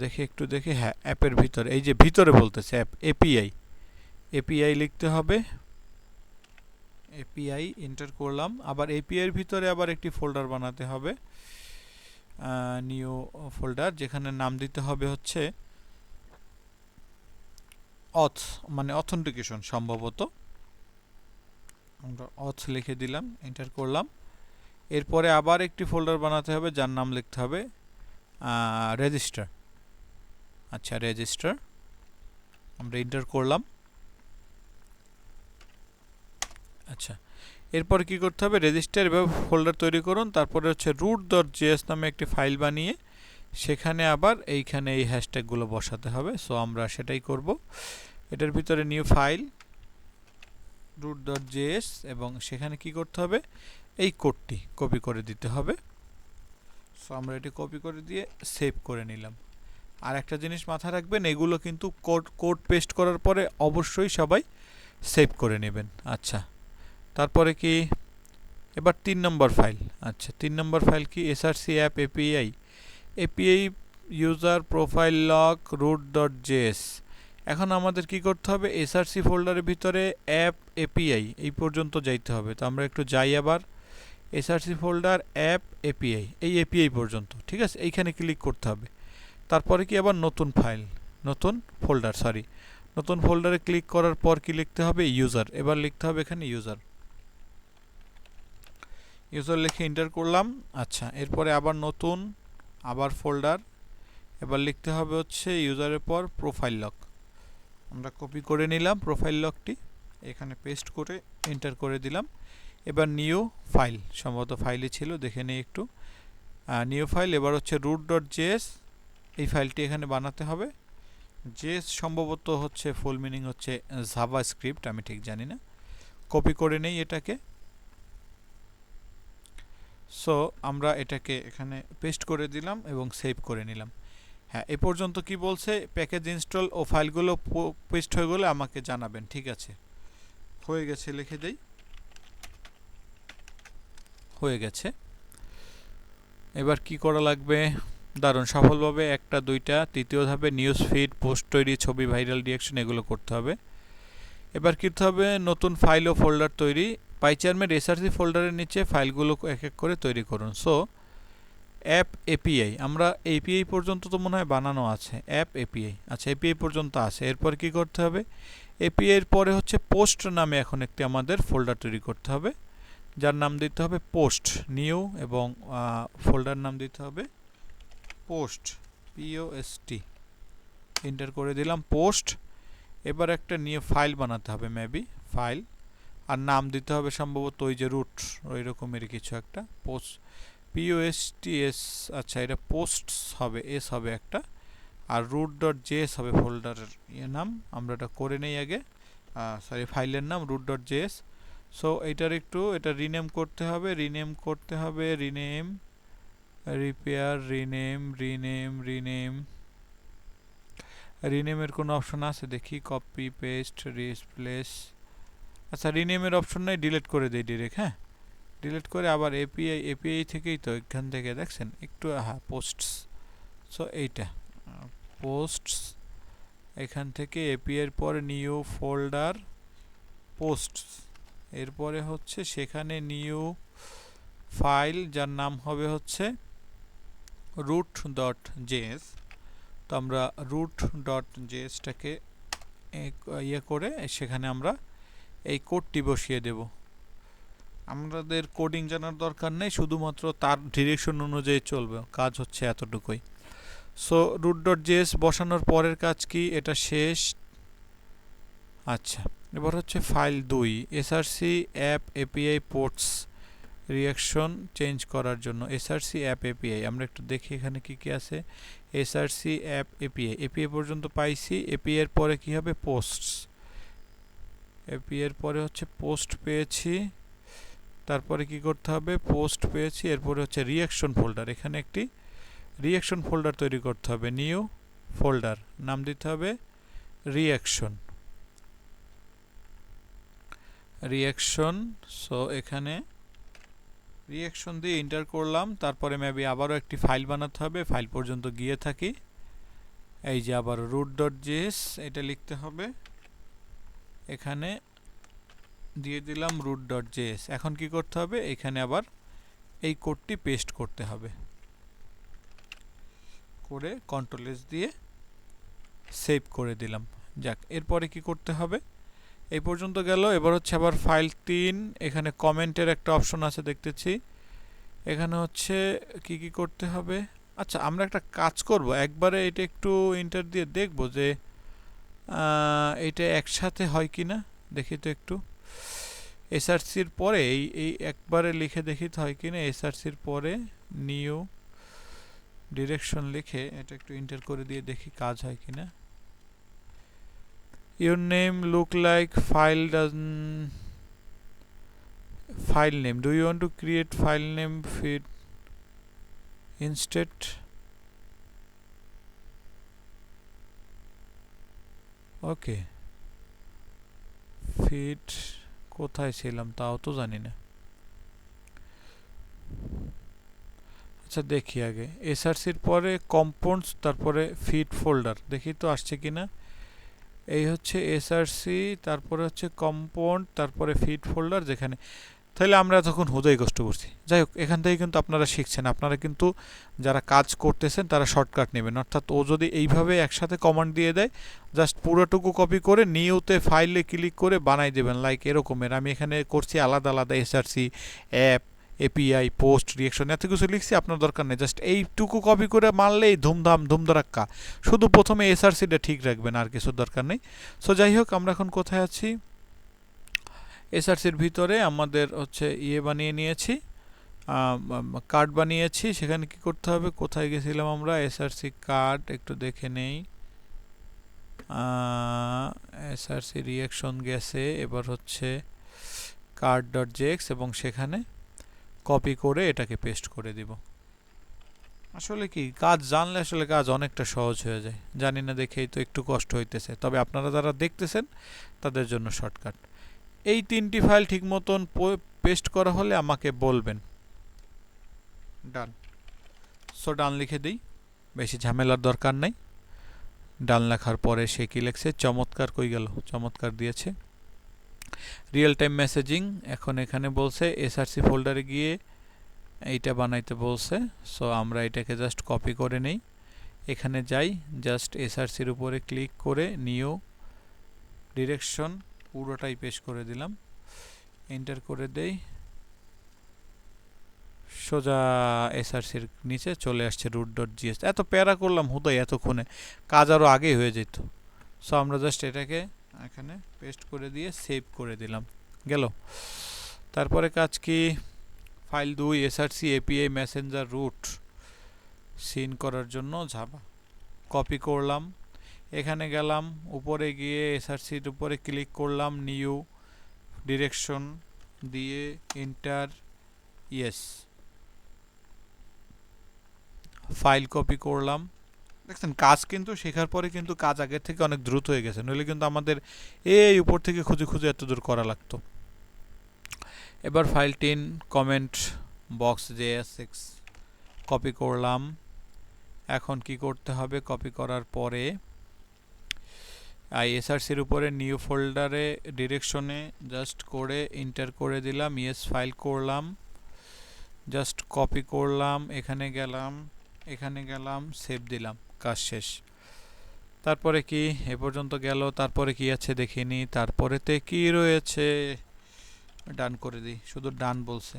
দেখি একটু দেখি, হ্যাঁ অ্যাপের ভিতরে, এই যে ভিতরে বলতেছে অ্যাপ এপিআই লিখতে হবে। এপিআই এন্টার করলাম। আবার এপিআই এর ভিতরে আবার একটি ফোল্ডার বানাতে হবে, নিউ ফোল্ডার, যেখানে নাম দিতে হবে হচ্ছে মানে অথেন্টিকেশন। সম্ভবত আমরা লিখে দিলাম, এন্টার করলাম। এরপরে আবার একটি ফোল্ডার বানাতে হবে যার নাম লিখতে হবে রেজিস্টার। আচ্ছা রেজিস্টার, আমরা এন্টার করলাম। আচ্ছা, এরপর কি করতে হবে? রেজিস্টার এভাবে ফোল্ডার তৈরি করুন। তারপরে হচ্ছে root.js নামে একটি ফাইল বানিয়ে সেখানে আবার এইখানে এই হ্যাশট্যাগুলো বসাতে হবে। সো আমরা সেটাই করব। এটার ভিতরে নিউ ফাইল, root.js এবং সেখানে কি করতে হবে, এই কোডটি কপি করে দিতে হবে। সো আমরা এটি কপি করে দিয়ে সেভ করে নিলাম। আর একটা জিনিস মাথায় রাখবেন, এগুলো কিন্তু কোড পেস্ট করার পরে অবশ্যই সবাই সেভ করে নেবেন। আচ্ছা, তারপরে কি, এবার 3 নম্বর ফাইল। আচ্ছা, 3 নম্বর ফাইল কি, src app api user profile lock root.js। এখন আমাদের কি করতে হবে, src ফোল্ডারের ভিতরে অ্যাপ এপিআই এই পর্যন্ত যাইতে হবে। তো আমরা একটু যাই আবার, src ফোল্ডার অ্যাপ এপিআই, এই এপিআই পর্যন্ত, ঠিক আছে, এইখানে ক্লিক করতে হবে। তারপরে কি আবার নতুন ফাইল, নতুন ফোল্ডার, সরি, নতুন ফোল্ডারে ক্লিক করার পর কি লিখতে হবে, ইউজার। এবার লিখতে হবে এখানে ইউজার, ইউজার লিখে এন্টার করলাম। আচ্ছা, এরপরে আবার নতুন, আবার ফোল্ডার, এবার লিখতে হবে হচ্ছে ইউজারের পর প্রোফাইল লক। আমরা কপি করে নিলাম প্রোফাইল লকটি, এখানে পেস্ট করে এন্টার করে দিলাম। এবার নিউ ফাইল, সম্ভবত ফাইলই ছিল, দেখে নিই একটু, নিউ ফাইল। এবার হচ্ছে root.js, এই ফাইলটি এখানে বানাতে হবে। জেএস সম্ভবত হচ্ছে ফুল মিনিং হচ্ছে জাভাস্ক্রিপ্ট, আমি ঠিক জানি না। কপি করে নেই এটাকে। সো আমরা এটাকে এখানে পেস্ট করে দিলাম এবং সেভ করে নিলাম। হ্যাঁ, এ পর্যন্ত কি বলছে, প্যাকেজ ইনস্টল ও ফাইলগুলো পেস্ট হয়ে গেলে আমাকে জানাবেন। ঠিক আছে, হয়ে গেছে, লিখে দেই, হয়ে গেছে। এবার কি করা লাগবে, দারুণ, সফলভাবে একটা, দুইটা, তৃতীয় ধাপে নিউজ ফিড, পোস্ট তৈরি, ছবি ভাইরাল, রিঅ্যাকশন, এগুলো করতে হবে। এবার কি করতে হবে, নতুন ফাইল ও ফোল্ডার তৈরি। পাইচার্মের এসআরসি ফোল্ডারের নিচে ফাইলগুলো এক এক করে তৈরি করুন। সো অ্যাপ এপিআই, আমরা এপিআই পর্যন্ত তো মনে হয় বানানো আছে, অ্যাপ এপিআই, আচ্ছা এপিআই পর্যন্ত আছে। এরপর কি করতে হবে, এপিআই এর পরে হচ্ছে পোস্ট নামে এখন একটি আমাদের ফোল্ডার তৈরি করতে হবে, যার নাম দিতে হবে পোস্ট, নিউ, এবং ফোল্ডার নাম দিতে হবে পোস্ট, পিওএসটি, এন্টার করে দিলাম পোস্ট। এবার একটা নিউ ফাইল বানাতে হবে, মেবি ফাইল, আর নাম দিতে হবে সম্ভবত ওই যে রুট, ওই রকমেরই কিছু একটা, পোস্ট, পিওএসটিএস। আচ্ছা, এটা পোস্টস হবে, এস হবে একটা, আর root.js হবে ফোল্ডারের নাম। আমরা এটা করে নেই আগে, সরি, ফাইলের নাম root.js। সো এইটার একটু, এটা রিনেম করতে হবে, রিনেম, রিপেয়ার, রিনেমের কোনো অপশন আছে দেখি, কপি পেস্ট রিপ্লেস। আচ্ছা, রিনেমের অপশন নাই, ডিলিট করে দিই ডিরেক্ট। হ্যাঁ, ডিলিট করে আবার এপিআই থেকেই তো, এখান থেকে দেখছেন একটু, হ্যাঁ, পোস্টস। সো এইটা পোস্টস, এখান থেকে এপিআই এর পরে নিউ ফোল্ডার পোস্টস, এরপরে হচ্ছে সেখানে নিউ ফাইল, যার নাম হবে হচ্ছে root.js। তো আমরা root.js-টাকে ইয়ে করে সেখানে আমরা এই কোডটি বসিয়ে দেব। আমাদের কোডিং জানার দরকার নেই, শুধুমাত্র তার ডিরেকশন অনুযায়ী চলবে, কাজ হচ্ছে এতটুকুই। সো root.js বসানোর পরের কাজ কি, এটা শেষ। আচ্ছা, এবার হচ্ছে file 2, src app API ports reaction change করার জন্য, src অ্যাপ এপিআই। আমরা একটু দেখি এখানে কি কি আছে, src অ্যাপ এপিআই, এপিআই পর্যন্ত পাইছি। এপিআই এর পরে কি হবে, পোস্টস, এপিআই এর পরে হচ্ছে পোস্ট পেয়েছি। তারপরে কি করতে হবে, পোস্ট পেয়েছি, এরপরে হচ্ছে রিঅ্যাকশন ফোল্ডার, এখানে একটি রিঅ্যাকশন ফোল্ডার তৈরি করতে হবে, নিউ ফোল্ডার, নাম দিতে হবে রিঅ্যাকশন। সো এখানে রিঅ্যাকশন দিয়ে এন্টার করলাম। তারপরে মেবি আবারও একটি ফাইল বানাতে হবে, ফাইল পর্যন্ত গিয়ে থাকি, এই যে আবার root.js, এটা লিখতে হবে, এখানে দিয়ে দিলাম root.js। এখন কি করতে হবে, এখানে আবার এই কোডটি পেস্ট করতে হবে, করে কন্ট্রোল এস দিয়ে সেভ করে দিলাম। যাক, এরপরে কি করতে হবে, এই পর্যন্ত গেল। এবার হচ্ছে আবার ফাইল 3, এখানে কমেন্টের একটা অপশন আছে দেখতেছি, এখানে হচ্ছে কি কি করতে হবে। আচ্ছা, আমরা একটা কাজ করব, একবারে এটা একটু এন্টার দিয়ে দেখব যে এটা একসাথে হয় কি না, দেখি তো একটু। এসআরসির পরে এই একবারে লিখে দেখি তো হয় কি না, এসআরসির পরে নিউ ডিরেকশন লিখে এটা একটু এন্টার করে দিয়ে দেখি কাজ হয় কি না। Your name look like file doesn't file name. Do you want to create file name feed instead? Okay, feed কোথায় ছিলাম তাও তো জানি না। আচ্ছা দেখি আগে এসআরসির পরে কম্পাউন্ডস, তারপরে ফিড ফোল্ডার, দেখি তো আসছে কিনা। এই হচ্ছে এসআরসি, তারপরে হচ্ছে কম্পাউন্ড, তারপরে ফিড ফোল্ডার যেখানে, তাহলে আমরা তখন হুদাই কষ্ট করছি। যাই হোক, এখান থেকে কিন্তু আপনারা শিখছেন, আপনারা কিন্তু যারা কাজ করতেছেন তারা শর্টকাট নেবেন। অর্থাৎ ও যদি এইভাবে একসাথে কমান্ড দিয়ে দেয়, জাস্ট পুরোটুকু কপি করে নিউতে ফাইলে ক্লিক করে বানাই দেবেন, লাইক এরকমের। আমি এখানে করছি আলাদা আলাদা SRC, app, API, post, reaction, এত কিছু লিখছি, আপনার দরকার নেই। জাস্ট এইটুকু কপি করে মারলেই ধুমধাম ধুমধারাক্কা। শুধু প্রথমে এসআরসিটা ঠিক রাখবেন, আর কিছু দরকার নেই। সো যাই হোক, আমরা এখন কোথায় আছি? এসআরসির ভিতরে আমাদের হচ্ছে ইয়ে বানিয়ে নিয়েছি, কার্ড বানিয়েছি। সেখানে কি করতে হবে, কোথায় গেছিলাম আমরা? এসআরসি কার্ড, একটু দেখে নেই। এসআরসি রিয়াকশন গেছে, এবার হচ্ছে কার্ড ডট জেএক্স, এবং সেখানে কপি করে এটাকে পেস্ট করে দিব। আসলে কি, কাজ জানলে আসলে কাজ অনেকটা সহজ হয়ে যায়। জানি না দেখেই তো একটু কষ্ট হইতেছে, তবে আপনারা যারা দেখতেছেন তাদের জন্য শর্টকাট। এই 3টি ফাইল ঠিক মতন পেস্ট করা হলে আমাকে বলবেন। ডান। সো ডান লিখে দিই, বেশি ঝামেলার দরকার নাই। ডান লেখার পরে সে কি লিখছে, চমৎকার, কই গেল, চমৎকার দিয়েছে। রিয়েল টাইম মেসেজিং, এখন এখানে বলছে এসআরসি ফোল্ডারে গিয়ে এইটা বানাইতে বলছে। সো আমরা এটাকে জাস্ট কপি করে নেই, এখানে যাই, জাস্ট এসআরসির উপরে ক্লিক করে নিউ ডিরেকশন পুরোটাই পেস্ট করে দিলাম, এন্টার করে দেই। সোজা এসআরসির নিচে চলে আসছে root.js। এত প্যারা করলাম হুদাই এতক্ষণে, কাজ আরও আগেই হয়ে যেত। সো আমরা জাস্ট এটাকে এখানে পেস্ট করে দিয়ে সেভ করে দিলাম, গেল। তারপরে কাজ কি? File 2 SRC API messenger root সিন করার জন্য জাভা কপি করলাম, এখানে গেলাম, উপরে গিয়ে এসআরসির উপরে ক্লিক করলাম, নিউ ডিরেকশন দিয়ে এন্টার, ইয়েস, ফাইল কপি করলাম। দেখছেন, কাজ কিন্তু শেখার পরে কিন্তু কাজ আগের থেকে অনেক দ্রুত হয়ে গেছে, নইলে কিন্তু আমাদের এই উপর থেকে খুঁজে খুঁজে এত দূর করা লাগতো। এবার file 3 comment box js6 copy করলাম। এখন কি করতে হবে, কপি করার পরে এসআরসির উপরে নিউ ফোল্ডারে ডিরেকশনে জাস্ট করে এন্টার করে দিলাম, ইয়েস, ফাইল করলাম, জাস্ট কপি করলাম, এখানে গেলাম, সেভ দিলাম, কাজ শেষ। তারপরে কি, এ পর্যন্ত গেল। তারপরে কি আছে দেখিনি, তারপরেতে কি রয়েছে, ডান করে দিই, শুধু ডান বলছে।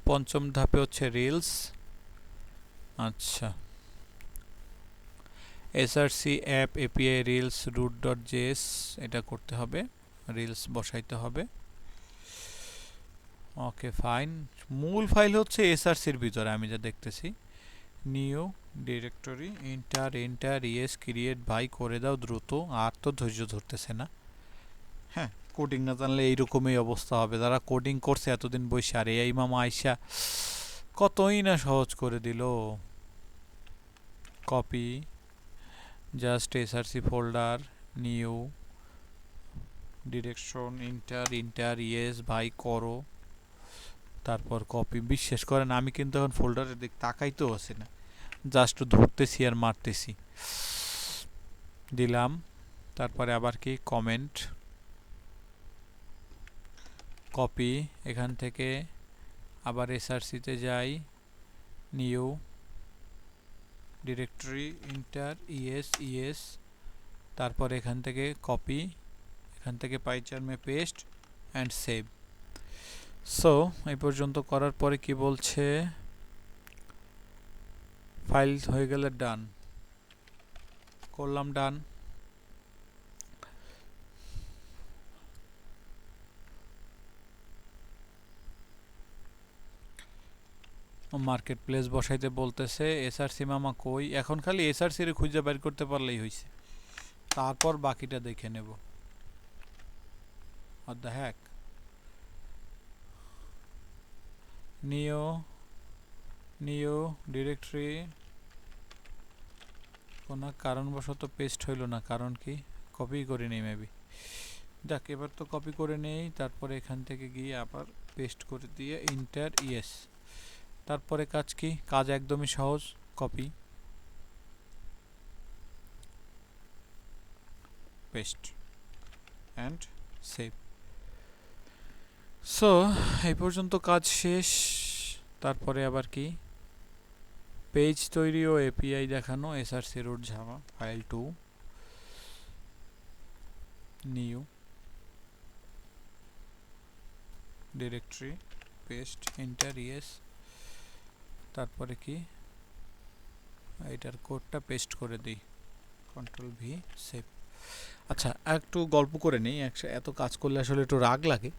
পঞ্চম ধাপে হচ্ছে রিলস। আচ্ছা, SRC app API reels root.js, এটা করতে হবে, রিলস বসাইতে হবে। ওকে ফাইন, মূল ফাইল হচ্ছে এসআরসির ভিতরে আমি যা দেখতেছি। New directory, enter yes, create, ভাই করে দাও দ্রুত, আর তো ধৈর্য ধরতেছে না। হ্যাঁ, কোডিং না জানলে এইরকমই অবস্থা হবে। যারা কোডিং করছে এতদিন বসে, আর এই মামা আইসা কতই না সহজ করে দিল। Copy, just SRC folder, new direction, enter yes, ভাই করো, তারপর কপি। বিশ্বাস করেন আমি কিন্তু এখন ফোল্ডারের দিক তাকাইতেও আছি না, জাস্ট ধরতেছি আর মারতেছি। দিলাম, তারপরে আবার কি, কমেন্ট, কপি, এখান থেকে আবার এসআরসিতে যাই, নিউ ডিরেক্টরি, এন্টার, ইয়েস, তারপর এখান থেকে কপি, এখান থেকে পাইচার্মে পেস্ট অ্যান্ড সেভ। সো এই পর্যন্ত করার পরে কি বলছে, ফাইল হয়ে গেলে ডান করলাম, ডান। মার্কেট প্লেস বসাইতে বলতেছে, এসআরসি মামা কই, এখন খালি এসআরসি রে খুঁজে বের করতে পারলেই হয়েছে। তারপর বাকিটা দেখে নেব। what the heck, নিও ডিরেক্টরি কোনো কারণবশত পেস্ট হইল না, কারণ কি কপি করে নেই মেবি। দেখ এবার তো কপি করে নেই, তারপরে এখান থেকে গিয়ে আবার পেস্ট করে দিয়ে ইন্টার ইয়েস। তারপরে কাজ কি, কাজ একদমই সহজ, copy paste and save. So এই পর্যন্ত কাজ শেষ। তারপরে আবার কি, পেজ তৈরি ও এপিআই দেখানো, SRC root Java file 2 new directory paste enter yes. তারপরে কি, এটার কোডটা পেস্ট করে দিই, কন্ট্রোল ভি সেভ। আচ্ছা একটু গল্প করে নিই, এত কাজ করলে আসলে একটু রাগ লাগে।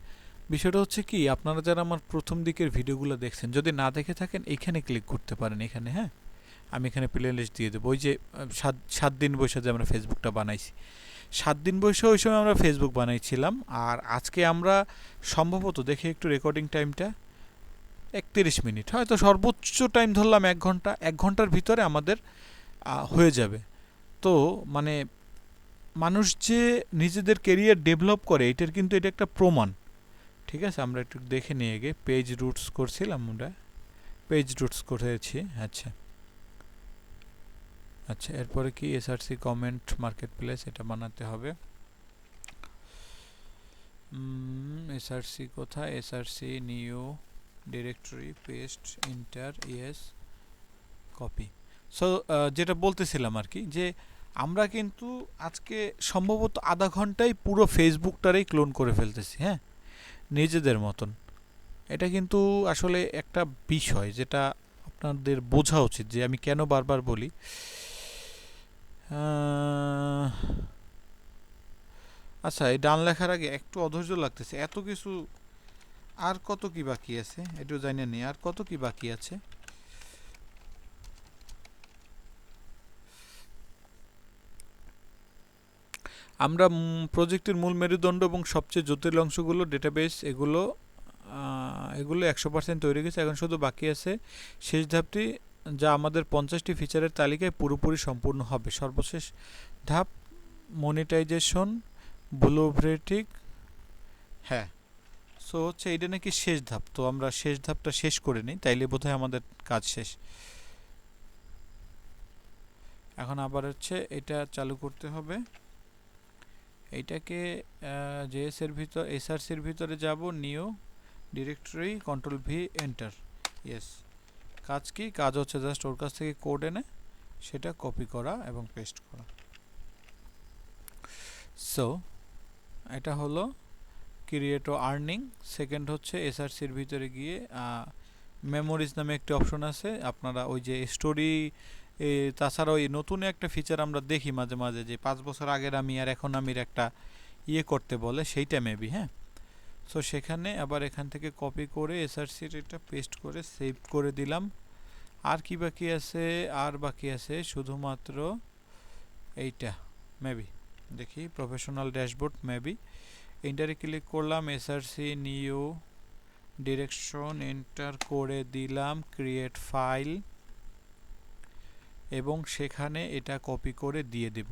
বিষয়টা হচ্ছে কি, আপনারা যারা আমার প্রথম দিকের ভিডিওগুলো দেখছেন, যদি না দেখে থাকেন এখানে ক্লিক করতে পারেন, এখানে হ্যাঁ আমি এখানে প্লে লিস্ট দিয়ে দেবো। ওই যে 7 দিন বসে যে আমরা ফেসবুকটা বানাইছি, 7 দিন বসে ওই সময় আমরা ফেসবুক বানাইছিলাম। আর আজকে আমরা সম্ভবত দেখি একটু রেকর্ডিং টাইমটা 31 মিনিট, হয়তো সর্বোচ্চ টাইম ধরলাম 1 ঘন্টা, 1 ঘন্টার ভিতরে আমাদের হয়ে যাবে। তো মানে মানুষ যে নিজেদের কেরিয়ার ডেভেলপ করে, এটার কিন্তু এটা একটা প্রমাণ। ঠিক আছে, আমরা একটু দেখে নিয়ে গিয়ে পেজ রুটস করছিলাম, আমরা পেজ রুটস করেছি। আচ্ছা আচ্ছা, এরপরে কি এসআরসি কমেন্ট মার্কেট প্লেস, এটা বানাতে হবে। এসআরসি কোথায়, SRC new directory paste enter yes copy. So যেটা বলতেছিলাম আর কি, যে আমরা কিন্তু আজকে সম্ভবত আধা ঘন্টায় পুরো ফেসবুকটারেই ক্লোন করে ফেলতেছি, হ্যাঁ নিজেদের মতন। এটা কিন্তু আসলে একটা বিষয় যেটা আপনাদের বোঝা উচিত, যে আমি কেন বারবার বলি। আচ্ছা, এই ডান লেখার আগে একটু অধৈর্য লাগতেছে, এত কিছু। আর কত কি বাকি আছে একটু জানিয়ে নি, আর কত কি বাকি আছে। আমরা প্রজেক্টের মূল মেরুদণ্ড এবং সবচেয়ে জটিল অংশগুলো, ডেটাবেস, এগুলো 100% তৈরি গেছে। এখন শুধু বাকি আছে শেষ ধাপটি, যা আমাদের 50টি ফিচারের তালিকায় পুরোপুরি সম্পূর্ণ হবে। সর্বশেষ ধাপ মনিটাইজেশন ব্লুপ্রিন্টিং। হ্যাঁ, সো হচ্ছে এটা নাকি শেষ ধাপ, তো আমরা শেষ ধাপটা শেষ করে নিই, তাইলে বোধহয় আমাদের কাজ শেষ। এখন আবার হচ্ছে এটা চালু করতে হবে। এইটাকে জেএস এর ভিতর, এসআরসির ভিতরে যাব, new directory, control V enter yes. কাজ কি, কাজ হচ্ছে জাস্ট ওর কাছ থেকে কোড এনে সেটা কপি করা এবং পেস্ট করা। সো এটা হলো ক্রিয়েট ও আর্নিং। সেকেন্ড হচ্ছে এসআরসির ভিতরে গিয়ে মেমোরিজ নামে একটি অপশন আছে, আপনারা ওই যে স্টোরি, তাছাড়া ওই নতুন একটা ফিচার আমরা দেখি মাঝে মাঝে, যে 5 বছর আগের আমি আর এখন আমির একটা ইয়ে করতে বলে, সেইটা মেবি। হ্যাঁ, সো সেখানে আবার এখান থেকে কপি করে এসআরসির এটা পেস্ট করে সেভ করে দিলাম। আর কি বাকি আছে, আর বাকি আছে শুধুমাত্র এইটা মেবি, দেখি প্রফেশনাল ড্যাশবোর্ড মেবি। এন্টারে ক্লিক করলাম, এসআরসি নিউ ডিরেকশন এন্টার করে দিলাম, ক্রিয়েট ফাইল, এবং সেখানে এটা কপি করে দিয়ে দেব।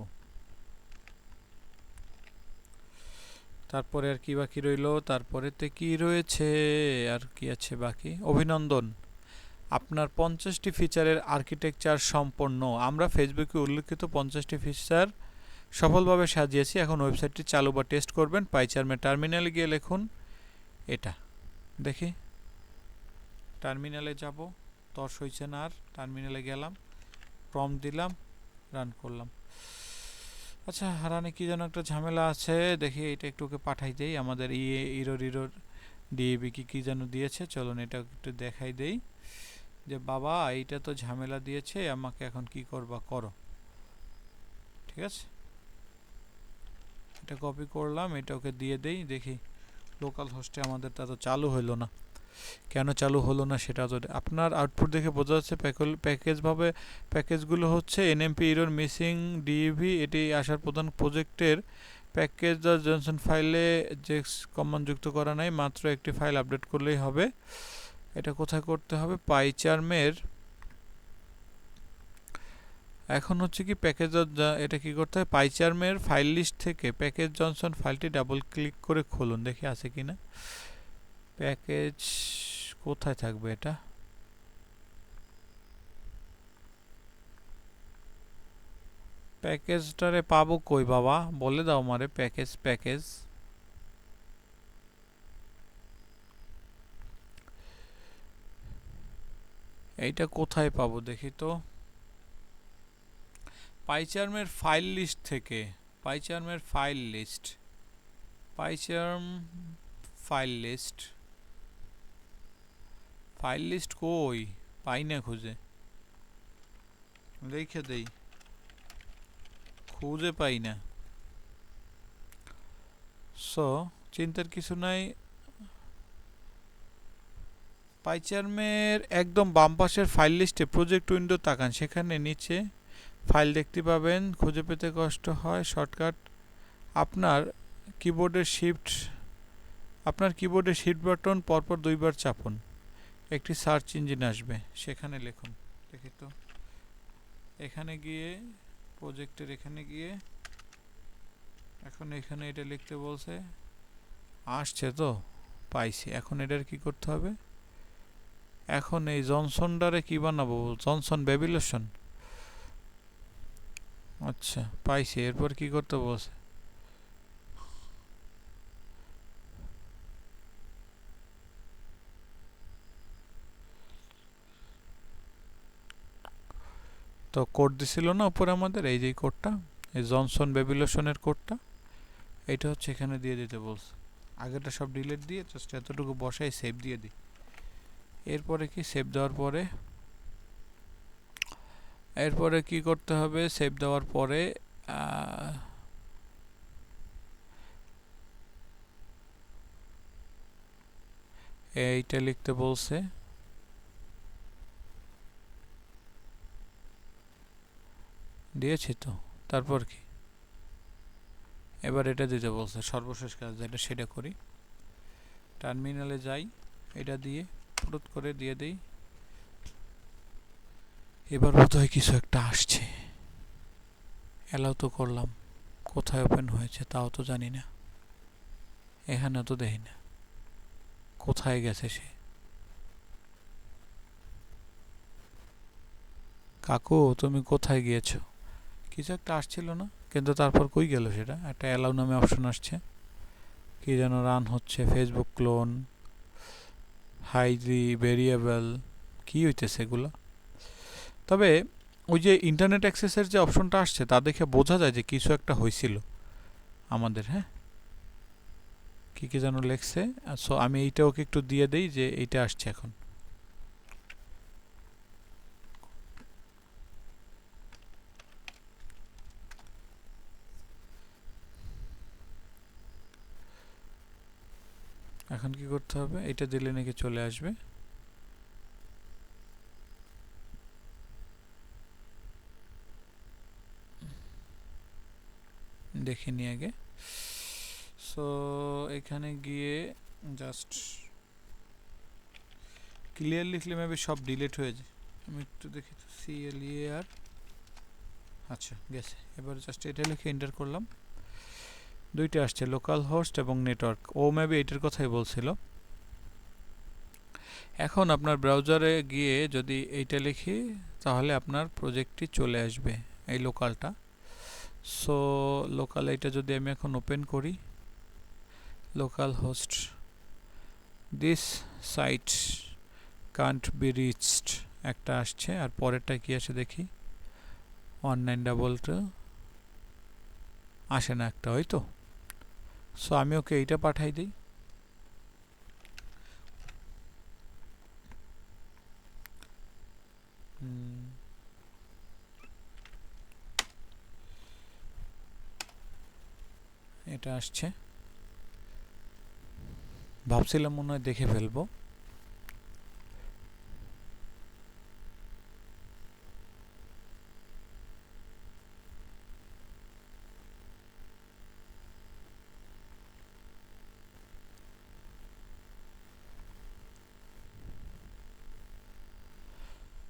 তারপরে আর কি বাকি রইল, তারপরেতে কি রয়েছে, আর কি আছে বাকি, অভিনন্দন, আপনার 50টি ফিচারের আর্কিটেকচার সম্পন্ন। আমরা ফেসবুকে উল্লেখিত 50টি ফিচার সফলভাবে সাজিয়েছি। এখন ওয়েবসাইটটি চালু বা টেস্ট করবেন। পাইচার্মে টার্মিনালে গিয়ে লিখুন এটা, দেখি টার্মিনালে যাব, তর্স হয়েছে না আর। টার্মিনালে গেলাম, প্রম্পট দিলাম, রান করলাম। আচ্ছা, রানে কি যেন একটা ঝামেলা আছে, দেখি এটা একটু ওকে পাঠাই দেই। আমাদের ইরোর ডিএবি কি যেন দিয়েছে, চলুন এটা একটু দেখাই দেই, যে বাবা এইটা তো ঝামেলা দিয়েছে, আমাকে এখন কি করবা করো। ঠিক আছে, এটা কপি করলাম, এটা ওকে দিয়ে দেই, দেখি লোকাল হোস্টে আমাদের তা তো চালু হইল না। কেন চালু হলো না সেটা যদি আপনার আউটপুট দেখে বোঝা যাচ্ছে প্যাকেজগুলো হচ্ছে এনএমপি এরর মিসিং ডিইভি এটি আসার প্রধান প্রজেক্টের প্যাকেজ জনসন ফাইলে যে কমান্ড যুক্ত করা নাই, মাত্র একটি ফাইল আপডেট করলেই হবে। এটা কোথায় করতে হবে? পাইচার্মের এখন হচ্ছে কি প্যাকেজ এটা কি করতে হয়, পাইচার্মের ফাইল লিস্ট থেকে প্যাকেজ জনসন ফাইলটি ডাবল ক্লিক করে খুলুন, দেখি আছে কিনা। প্যাকেজ কোথায় থাকবে এটা? প্যাকেজটারে পাবো কই বাবা, বলে দাও আমারে। প্যাকেজ এইটা কোথায় পাবো দেখি তো। পাইচার্মের ফাইল লিস্ট থেকে, পাইচার্মের file list, PyCharm file list, file list কই? পাই না খুঁজে, লিখে দেই, খুঁজে পাই না। সো চিন্তার কিছু নাই। পাইচার্মের একদম বাম পাশের ফাইল লিস্টে প্রজেক্ট উইন্ডো তাকান, সেখানে নিচে ফাইল দেখতে পাবেন। খুঁজে পেতে কষ্ট হয়, শর্টকাট আপনার কিবোর্ডের শিফট বাটন পরপর দুইবার চাপুন, একটি সার্চ ইঞ্জিন আসবে, সেখানে লিখুন। দেখি তো, এখানে গিয়ে প্রজেক্টের এখানে গিয়ে এখন এখানে এটা লিখতে বলছে, আসছে তো, পাইছি। এখন এটার কি করতে হবে? এখন এই জনসনটারে কি বানাবো? জনসন বেবিলেশন। আচ্ছা পাইছি, এরপর কি করতে বলছে? তো কোড দিছিল না উপরে আমাদের, এই যে কোডটা, এই জনসন বেবিলেশনের কোডটা, এটা হচ্ছে এখানে দিয়ে দিতে বলছে। আগেরটা সব ডিলিট দিয়ে জাস্ট এতটুকু বসাই সেভ দিয়ে দিই। এরপরে কি, সেভ দেওয়ার পরে এরপরে কি করতে হবে? সেভ দেওয়ার পরে এইটা লিখতে বলছে, দিয়েছি তো। তারপর কি, এবার এটা দিতে বলছে, সর্বশেষ কাজ যেটা সেটা করি। টার্মিনালে যাই, এটা দিয়ে পুরুত করে দিয়ে দেই। এবার বোধহয় কিছু একটা আসছে। অ্যালাউ তো করলাম, কোথায় ওপেন হয়েছে তাও তো জানি না, এখানে তো দেখি না। কোথায় গেছে সে? কাকু তুমি কোথায় গিয়েছো? কিছু একটা আসছিল না, কিন্তু তারপর কই গেল সেটা? একটা অ্যালাউ নামে অপশন আসছে, কি যেন রান হচ্ছে, ফেসবুক ক্লোন, হাইডি ভেরিয়েবল, কি হইতেছে এগুলো? তবে ওই যে ইন্টারনেট অ্যাক্সেসের যে অপশনটা আসছে তা দেখে বোঝা যায় যে কিছু একটা হয়েছিল আমাদের। হ্যাঁ, কি কি যেন লেখছে। সো আমি এইটা ওকে একটু দিয়ে দেই যে এইটা আসছে এখন। এখন কি করতে হবে? এটা দিলে নাকি চলে আসবে। দেখিনি আগে। সো এখানে গিয়ে জাস্ট ক্লিয়ার লিখলে মেবি সব ডিলিট হয়ে যায়। আমি একটু দেখি তো, CLEAR, আচ্ছা গেছে। এবার জাস্ট এটা লিখে এন্টার করলাম, দুইটা আসছে, লোকাল হোস্ট এবং নেটওয়ার্ক। ও মেবি এটার কথাই বলছিল। এখন আপনার ব্রাউজারে গিয়ে যদি এইটা লিখি তাহলে আপনার প্রজেক্টটি চলে আসবে, এই লোকালটা। সো লোকাল এটা যদি আমি এখন ওপেন করি, local host, this site can't be reached একটা আসছে, আর পরেরটা কি আসে দেখি, 1922 আসে না একটা, হয়তো। সো আমি ওকে এইটা পাঠাই দিই। এটা আসছে, ভাবছিলাম মনে হয় দেখে ফেলবো,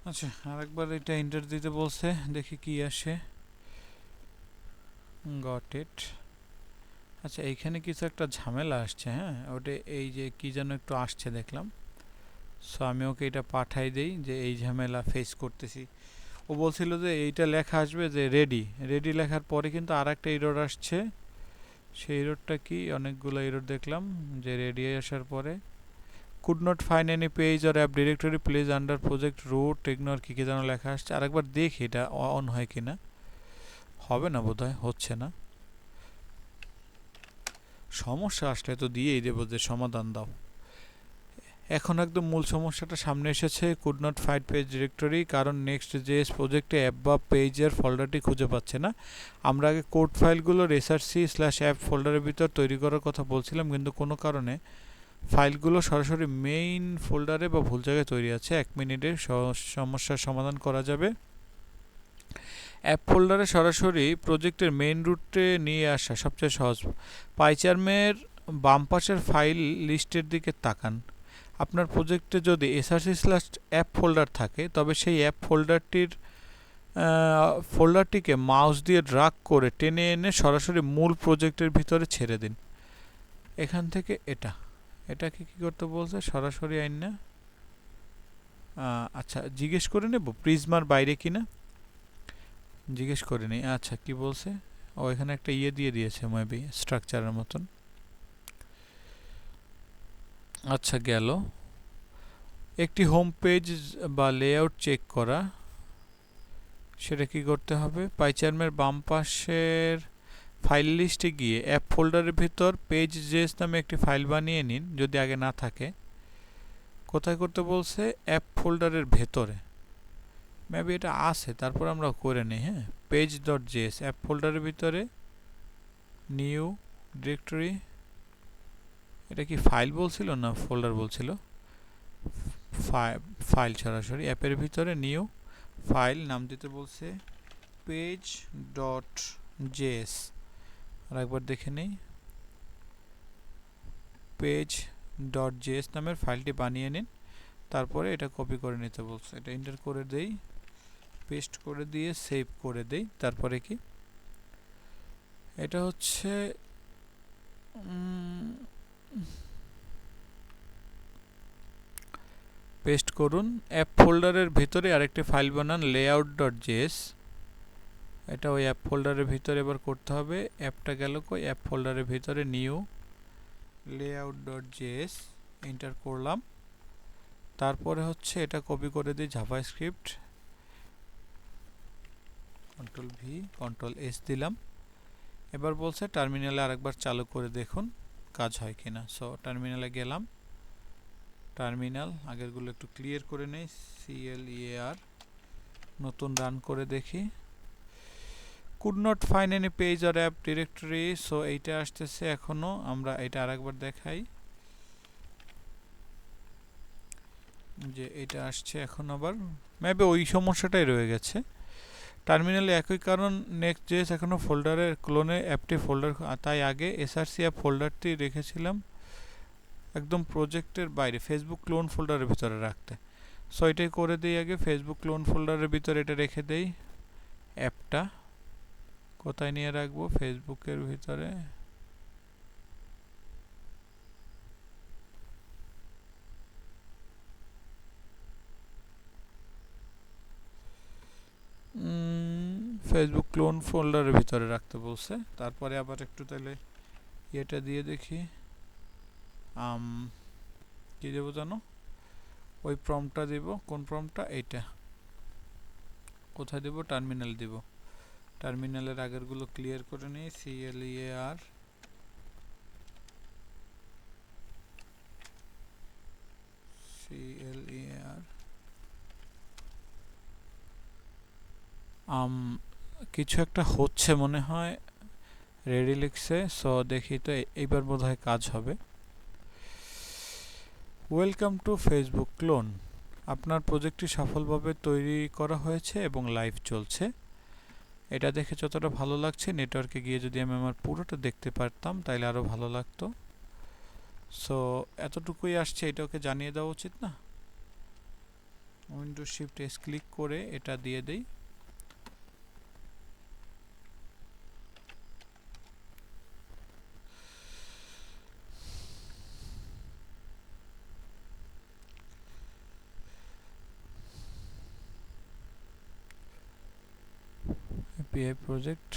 আচ্ছা, আরেকবার এটা এন্টার দিতে বলছে, দেখি কি আসে। Got it. আচ্ছা, এইখানে কিছু একটা ঝামেলা আসছে। হ্যাঁ, ওটা এই যে কি যেন একটু আসছে দেখলাম। সো আমি ওকে এটা পাঠাই দেই যে এই ঝামেলা ফেস করতেছি। ও বলছিল যে এইটা লেখা আসবে যে রেডি রেডি লেখার পরে কিন্তু আর একটা এরর আসছে। সেই এররটা কি, অনেকগুলো এরর দেখলাম যে রেডি আসার পরে could not find any page or app directory place under project root ignore কী কী যেন লেখা আসছে। আরেকবার দেখি এটা অন হয় কিনা। হবে না, বোধহয় হচ্ছে না। সমস্যা আসলে তো দিয়েই দেবো যে সমাধান দাও। এখন একদম মূল সমস্যাটা সামনে এসেছে, could not find page directory, কারণ নেক্সট জেএস প্রজেক্টে অ্যাপ বা পেজের ফোল্ডারটি খুঁজে পাচ্ছে না। আমরা আগে কোড ফাইলগুলোর src/app ফোল্ডারের ভিতর তৈরি করার কথা বলছিলাম, কিন্তু কোনো কারণে ফাইলগুলো সরাসরি মেইন ফোল্ডারে বা ভুল জায়গায় তৈরি আছে। 1 মিনিটে সমস্যার সমাধান করা যাবে। অ্যাপ ফোল্ডারে সরাসরি প্রজেক্টের মেইন রুটে নিয়ে আসা সবচেয়ে সহজ। পাইচার্মের বাম পাশের ফাইল লিস্টের দিকে তাকান। আপনার প্রজেক্টে যদি src/app ফোল্ডার থাকে, তবে সেই অ্যাপ ফোল্ডারটিকে মাউস দিয়ে ড্রাগ করে টেনে এনে সরাসরি মূল প্রজেক্টের ভিতরে ছেড়ে দিন। এখান থেকে এটাকে কি করতে বলছে, সরাসরি আইন না। আচ্ছা, জিজ্ঞেস করে নেব প্রিজমার বাইরে কিনা, জিজ্ঞেস করে নিই। আচ্ছা, কি বলছে, ও এখানে একটা ইয়ে দিয়ে দিয়েছে মেবি স্ট্রাকচারের মতন। আচ্ছা, গেল। একটি হোম পেজ বা লেআউট চেক করা, সেটা কি করতে হবে, পাইচার্মের বাম পাশের ফাইল লিস্টে গিয়ে অ্যাপ ফোল্ডারের ভিতর পেজ জেএস নামে একটি ফাইল বানিয়ে নিন, যদি আগে না থাকে। কোথায় করতে বলছে, অ্যাপ ফোল্ডারের ভেতরে। মেবি এটা আছে, তারপর আমরা করে নিই। হ্যাঁ, পেজ ডট জেএস অ্যাপ ফোল্ডারের ভিতরে নিউ ডিরেক্টরি। এটা কি ফাইল বলছিল না ফোল্ডার বলছিল? ফাইল, সরাসরি অ্যাপের ভিতরে নিউ ফাইল নাম দিতে বলছে পেজ ডট জেএস। আর একবার দেখে নেই, পেজ ডট জেএস নামের ফাইলটি বানিয়ে নিন। তারপরে এটা কপি করে নিতে বলছে, এটা এন্টার করে দেই, পেস্ট করে দিয়ে সেভ করে দেই। তারপরে কি, এটা হচ্ছে পেস্ট করুন। অ্যাপ ফোল্ডারের ভিতরে আরেকটি ফাইল বানান লেআউট ডট জেএস। এটা ওই অ্যাপ ফোল্ডারের ভিতরে এবার করতে হবে। অ্যাপটা গেল কই, অ্যাপ ফোল্ডারের ভিতরে new layout dot JS enter করলাম। তারপরে হচ্ছে এটা কপি করে দিই JavaScript, control V control S দিলাম। এবার বলছে টার্মিনালে আরেকবার চালু করে দেখুন কাজ হয় কিনা। সো টার্মিনালে গেলাম। টার্মিনাল আগেরগুলো একটু ক্লিয়ার করে নেই, CLEAR, নতুন রান করে দেখি। Could not find any page or app directory. So এইটা আসতেছে এখনো, আমরা এটা আরেকবার দেখাই যে এটা আসছে এখন। আবার মেবি ওই সমস্যাটাই রয়ে গেছে টার্মিনালে, একই কারণ। নেক্সট জেএস এখনো ফোল্ডারের ক্লোনে অ্যাপটি ফোল্ডার, তাই আগে src অ্যাপ ফোল্ডারটি রেখেছিলাম একদম প্রজেক্টের বাইরে ফেসবুক ক্লোন ফোল্ডারের ভিতরে রাখতে। সো এটাই করে দিই আগে, ফেসবুক ক্লোন ফোল্ডারের ভিতরে এটা রেখে দেই। অ্যাপটা কোথায় নিয়ে রাখবো, ফেসবুকের ভিতরে। ফেসবুক ক্লোন ফোল্ডারের ভিতরে রাখতে বলছে। তারপরে আবার একটু তাহলে এটা দিয়ে দেখি কি দেবো জানো, ওই প্রম্পটটা দেব। কোন প্রম্পটটা, এইটা কোথায় দেব, টার্মিনাল দেব। টার্মিনালের আগেরগুলো ক্লিয়ার করে নিই, CLEAR কিছু একটা হচ্ছে মনে হয়, রেডি লিখছে। সো দেখি তো, এইবার বোধহয় কাজ হবে। ওয়েলকাম টু ফেসবুক ক্লোন, আপনার প্রজেক্টটি সফলভাবে তৈরি করা হয়েছে এবং লাইভ চলছে। এটা দেখে যতটা ভালো লাগছে, নেটওয়ার্কে গিয়ে যদি আমি আমার পুরোটা দেখতে পারতাম তাহলে আরও ভালো লাগতো। সো এতটুকুই আসছে, এটা ওকে জানিয়ে দেওয়া উচিত না? উইন্ডো শিফট এস ক্লিক করে এটা দিয়ে দেই। API project.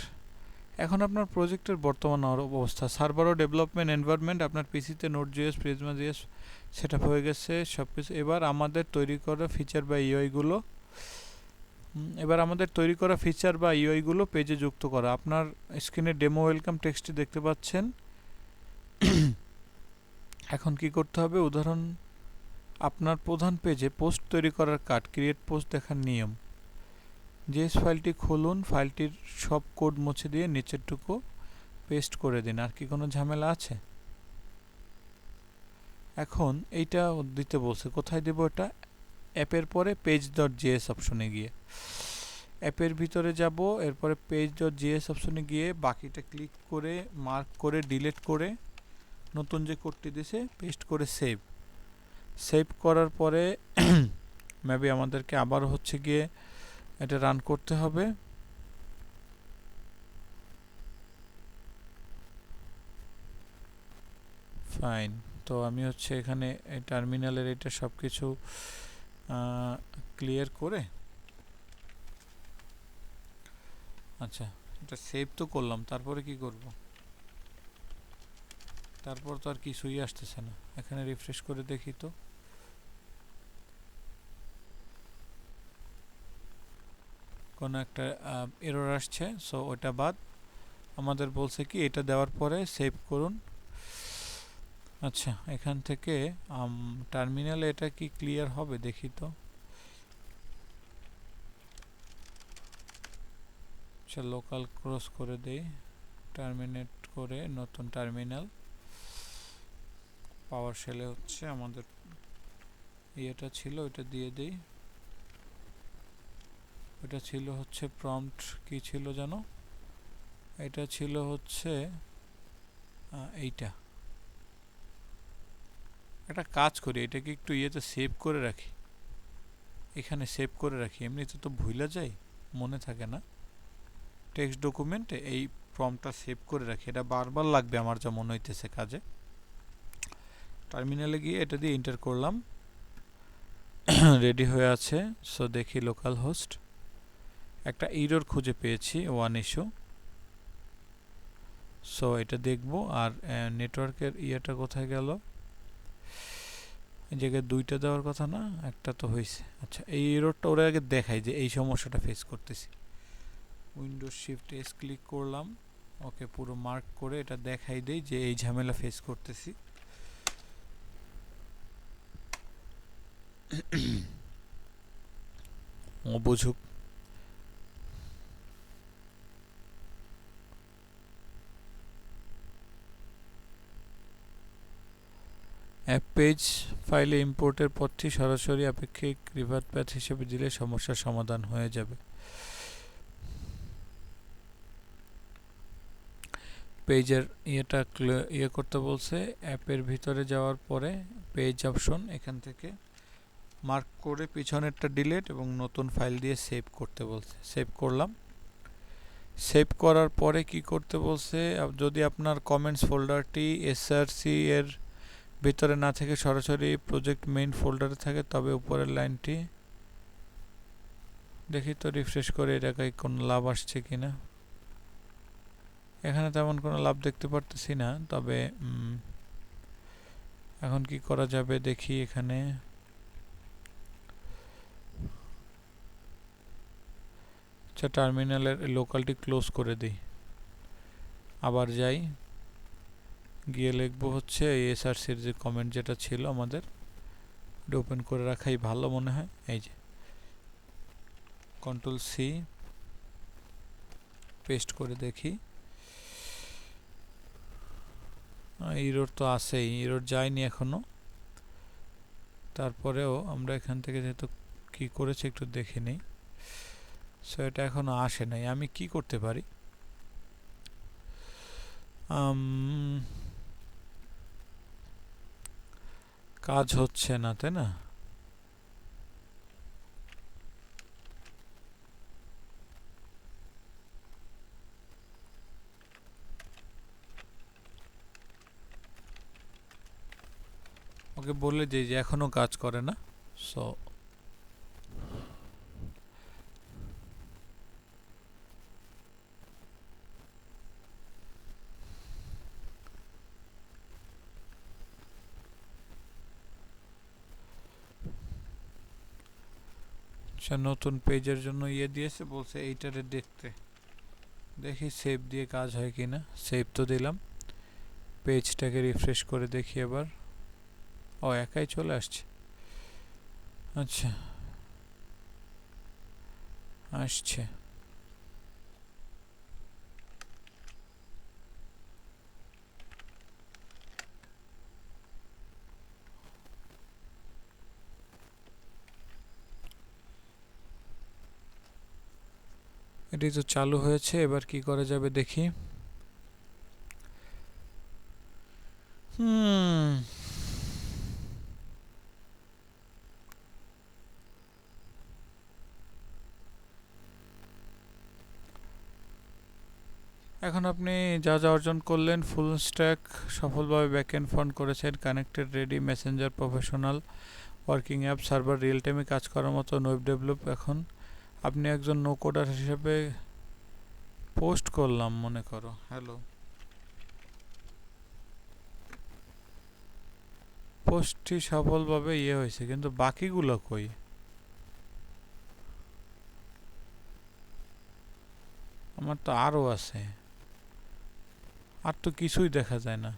এখন আপনার প্রজেক্টের বর্তমান অবস্থা, সার্ভার ও ডেভেলপমেন্ট এনভায়রনমেন্ট আপনার পিসিতে নোড.js প্রিজমা.js সেটআপ হয়ে গেছে সবকিছু। এবার আমাদের তৈরি করা ফিচার বা ইউআই গুলো পেজে যুক্ত করা। আপনার স্ক্রিনে ডেমো ওয়েলকাম টেক্সটটি দেখতে পাচ্ছেন। এখন কি করতে হবে, উদাহরণ আপনার প্রধান পেজে পোস্ট তৈরি করার কার্ড, ক্রিয়েট পোস্ট দেখার নিয়ম। জেএস ফাইলটি খুলুন, ফাইলটির সব কোড মুছে দিয়ে নিচেরটুকু পেস্ট করে দিন। আর কি কোনো ঝামেলা আছে? এখন এইটা দিতে বলছে, কোথায় দেব এটা? অ্যাপের পরে page.js অপশনে গিয়ে অ্যাপের ভিতরে যাব, এরপরে page.js অপশনে গিয়ে বাকিটা ক্লিক করে মার্ক করে ডিলিট করে নতুন যে কোডটি দিছে পেস্ট করে সেভ করার পরে মেবি আমাদেরকে আবার হচ্ছে গিয়ে এটা রান করতে হবে। ফাইন, তো আমি হচ্ছে এখানে টার্মিনালের এটা সব কিছু ক্লিয়ার করে, আচ্ছা এটা সেভ তো করলাম, তারপরে কি করব? তারপর তো আর কিছুই আসতেছে না। এখানে রিফ্রেশ করে দেখি তো। কোনো একটা এরর আসছে, সো ওটা বাদ। আমাদের বলছে কি এটা দেওয়ার পরে সেভ করুন। আচ্ছা, এখান থেকে টার্মিনালে এটা কি ক্লিয়ার হবে দেখি তো। আচ্ছা, লোকাল ক্রস করে দেই, টার্মিনেট করে নতুন টার্মিনাল। পাওয়ার শেলে হচ্ছে আমাদের ইয়েটা ছিল, ওটা দিয়ে দেই। ওটা ছিল হচ্ছে প্রম্পট, কি ছিল জানো? এটা ছিল হচ্ছে এইটা। একটা কাজ করি, এটাকে একটু ইয়েতে সেভ করে রাখি, এখানে সেভ করে রাখি, এমনিতে তো ভুলে যাই, মনে থাকে না। টেক্সট ডকুমেন্টে এই প্রম্পটটা সেভ করে রাখি, এটা বারবার লাগবে আমার যা মনে হইতেছে কাজে। টার্মিনালে গিয়ে এটা দিয়ে এন্টার করলাম, রেডি হয়ে আছে। সো দেখি লোকাল হোস্ট, একটা এরর খুঁজে পেয়েছি, 1 ইস্যু। সো এটা দেখব। আর নেটওয়ার্কের ইয়েটা কোথায় গেল? এই জায়গায় 2টা দেওয়ার কথা না, একটা তো হয়েছে। আচ্ছা, এই এররটা ওরা আগে দেখাই যে এই সমস্যাটা ফেস করতেছি। উইন্ডোজ শিফট এস ক্লিক করলাম, ওকে পুরো মার্ক করে এটা দেখাই দেই যে এই ঝামেলা ফেস করতেছি। ও বুঝুক। অ্যাপ পেজ ফাইলে ইম্পোর্টের পথটি সরাসরি আপেক্ষিক রিভার্ট প্যাথ হিসেবে দিলে সমস্যার সমাধান হয়ে যাবে। পেজের ইয়েটা ইয়ে করতে বলছে, অ্যাপের ভিতরে যাওয়ার পরে পেজ অপশন, এখান থেকে মার্ক করে পিছনেরটা ডিলিট এবং নতুন ফাইল দিয়ে সেভ করতে বলছে। সেভ করলাম। সেভ করার পরে কি করতে বলছে, যদি আপনার কমেন্টস ফোল্ডারটি এসআরসি এর ভিতরে না থেকে সরাসরি প্রজেক্ট মেইন ফোল্ডারে থাকে তবে উপরের লাইনটি দেখি তো, রিফ্রেশ করে এটাকে কোনো লাভ আসছে কিনা। এখানে তেমন কোনো লাভ দেখতে পারতেছি না, তবে এখন কি করা যাবে দেখি। এখানে আচ্ছা, টার্মিনালের লোকালটি ক্লোজ করে দিই, আবার যাই, গিয়ে লিখবো হচ্ছে এসআরসির যে কমেন্ট যেটা ছিল আমাদের, এটা ওপেন করে রাখাই ভালো মনে হয়। এই যে কন্ট্রোল সি পেস্ট করে দেখি। এরর তো আছেই, এরর যায়নি এখনো। তারপরেও আমরা এখান থেকে যেহেতু কি করেছি একটু দেখে নিই। সো এটা এখনো আসে নাই। আমি কি করতে পারি? কাজ হচ্ছে না, তাই না? ওকে বলে যে এখনো কাজ করে না। সো সে নতুন পেজের জন্য দিয়েছে, বলছে এইটারে দেখতে। দেখি সেভ দিয়ে কাজ হয় কিনা। সেভ তো দিলাম, পেজটাকে রিফ্রেশ করে দেখি এবার। ও একাই চলে আসছে। আচ্ছা, আসছে। এটি তো চালু হয়েছে, এবার কি করা যাবে দেখি। এখন আপনি যা যা অর্জন করলেন, ফুল স্ট্যাক সফলভাবে ব্যাকএন্ড ফ্রন্ট করেছেন, connected, ready, Messenger, professional, working app, server, real টাইমে কাজ করার মতো, ওয়েব ডেভেলপ। এখন আপনি একজন নো কোডার হিসেবে পোস্ট করলাম মনে করো, হ্যালো, পোস্টটি সফলভাবে হয়েছে, কিন্তু বাকিগুলো কই? আমার তো আরও আছে, আর তো কিছুই দেখা যায় না।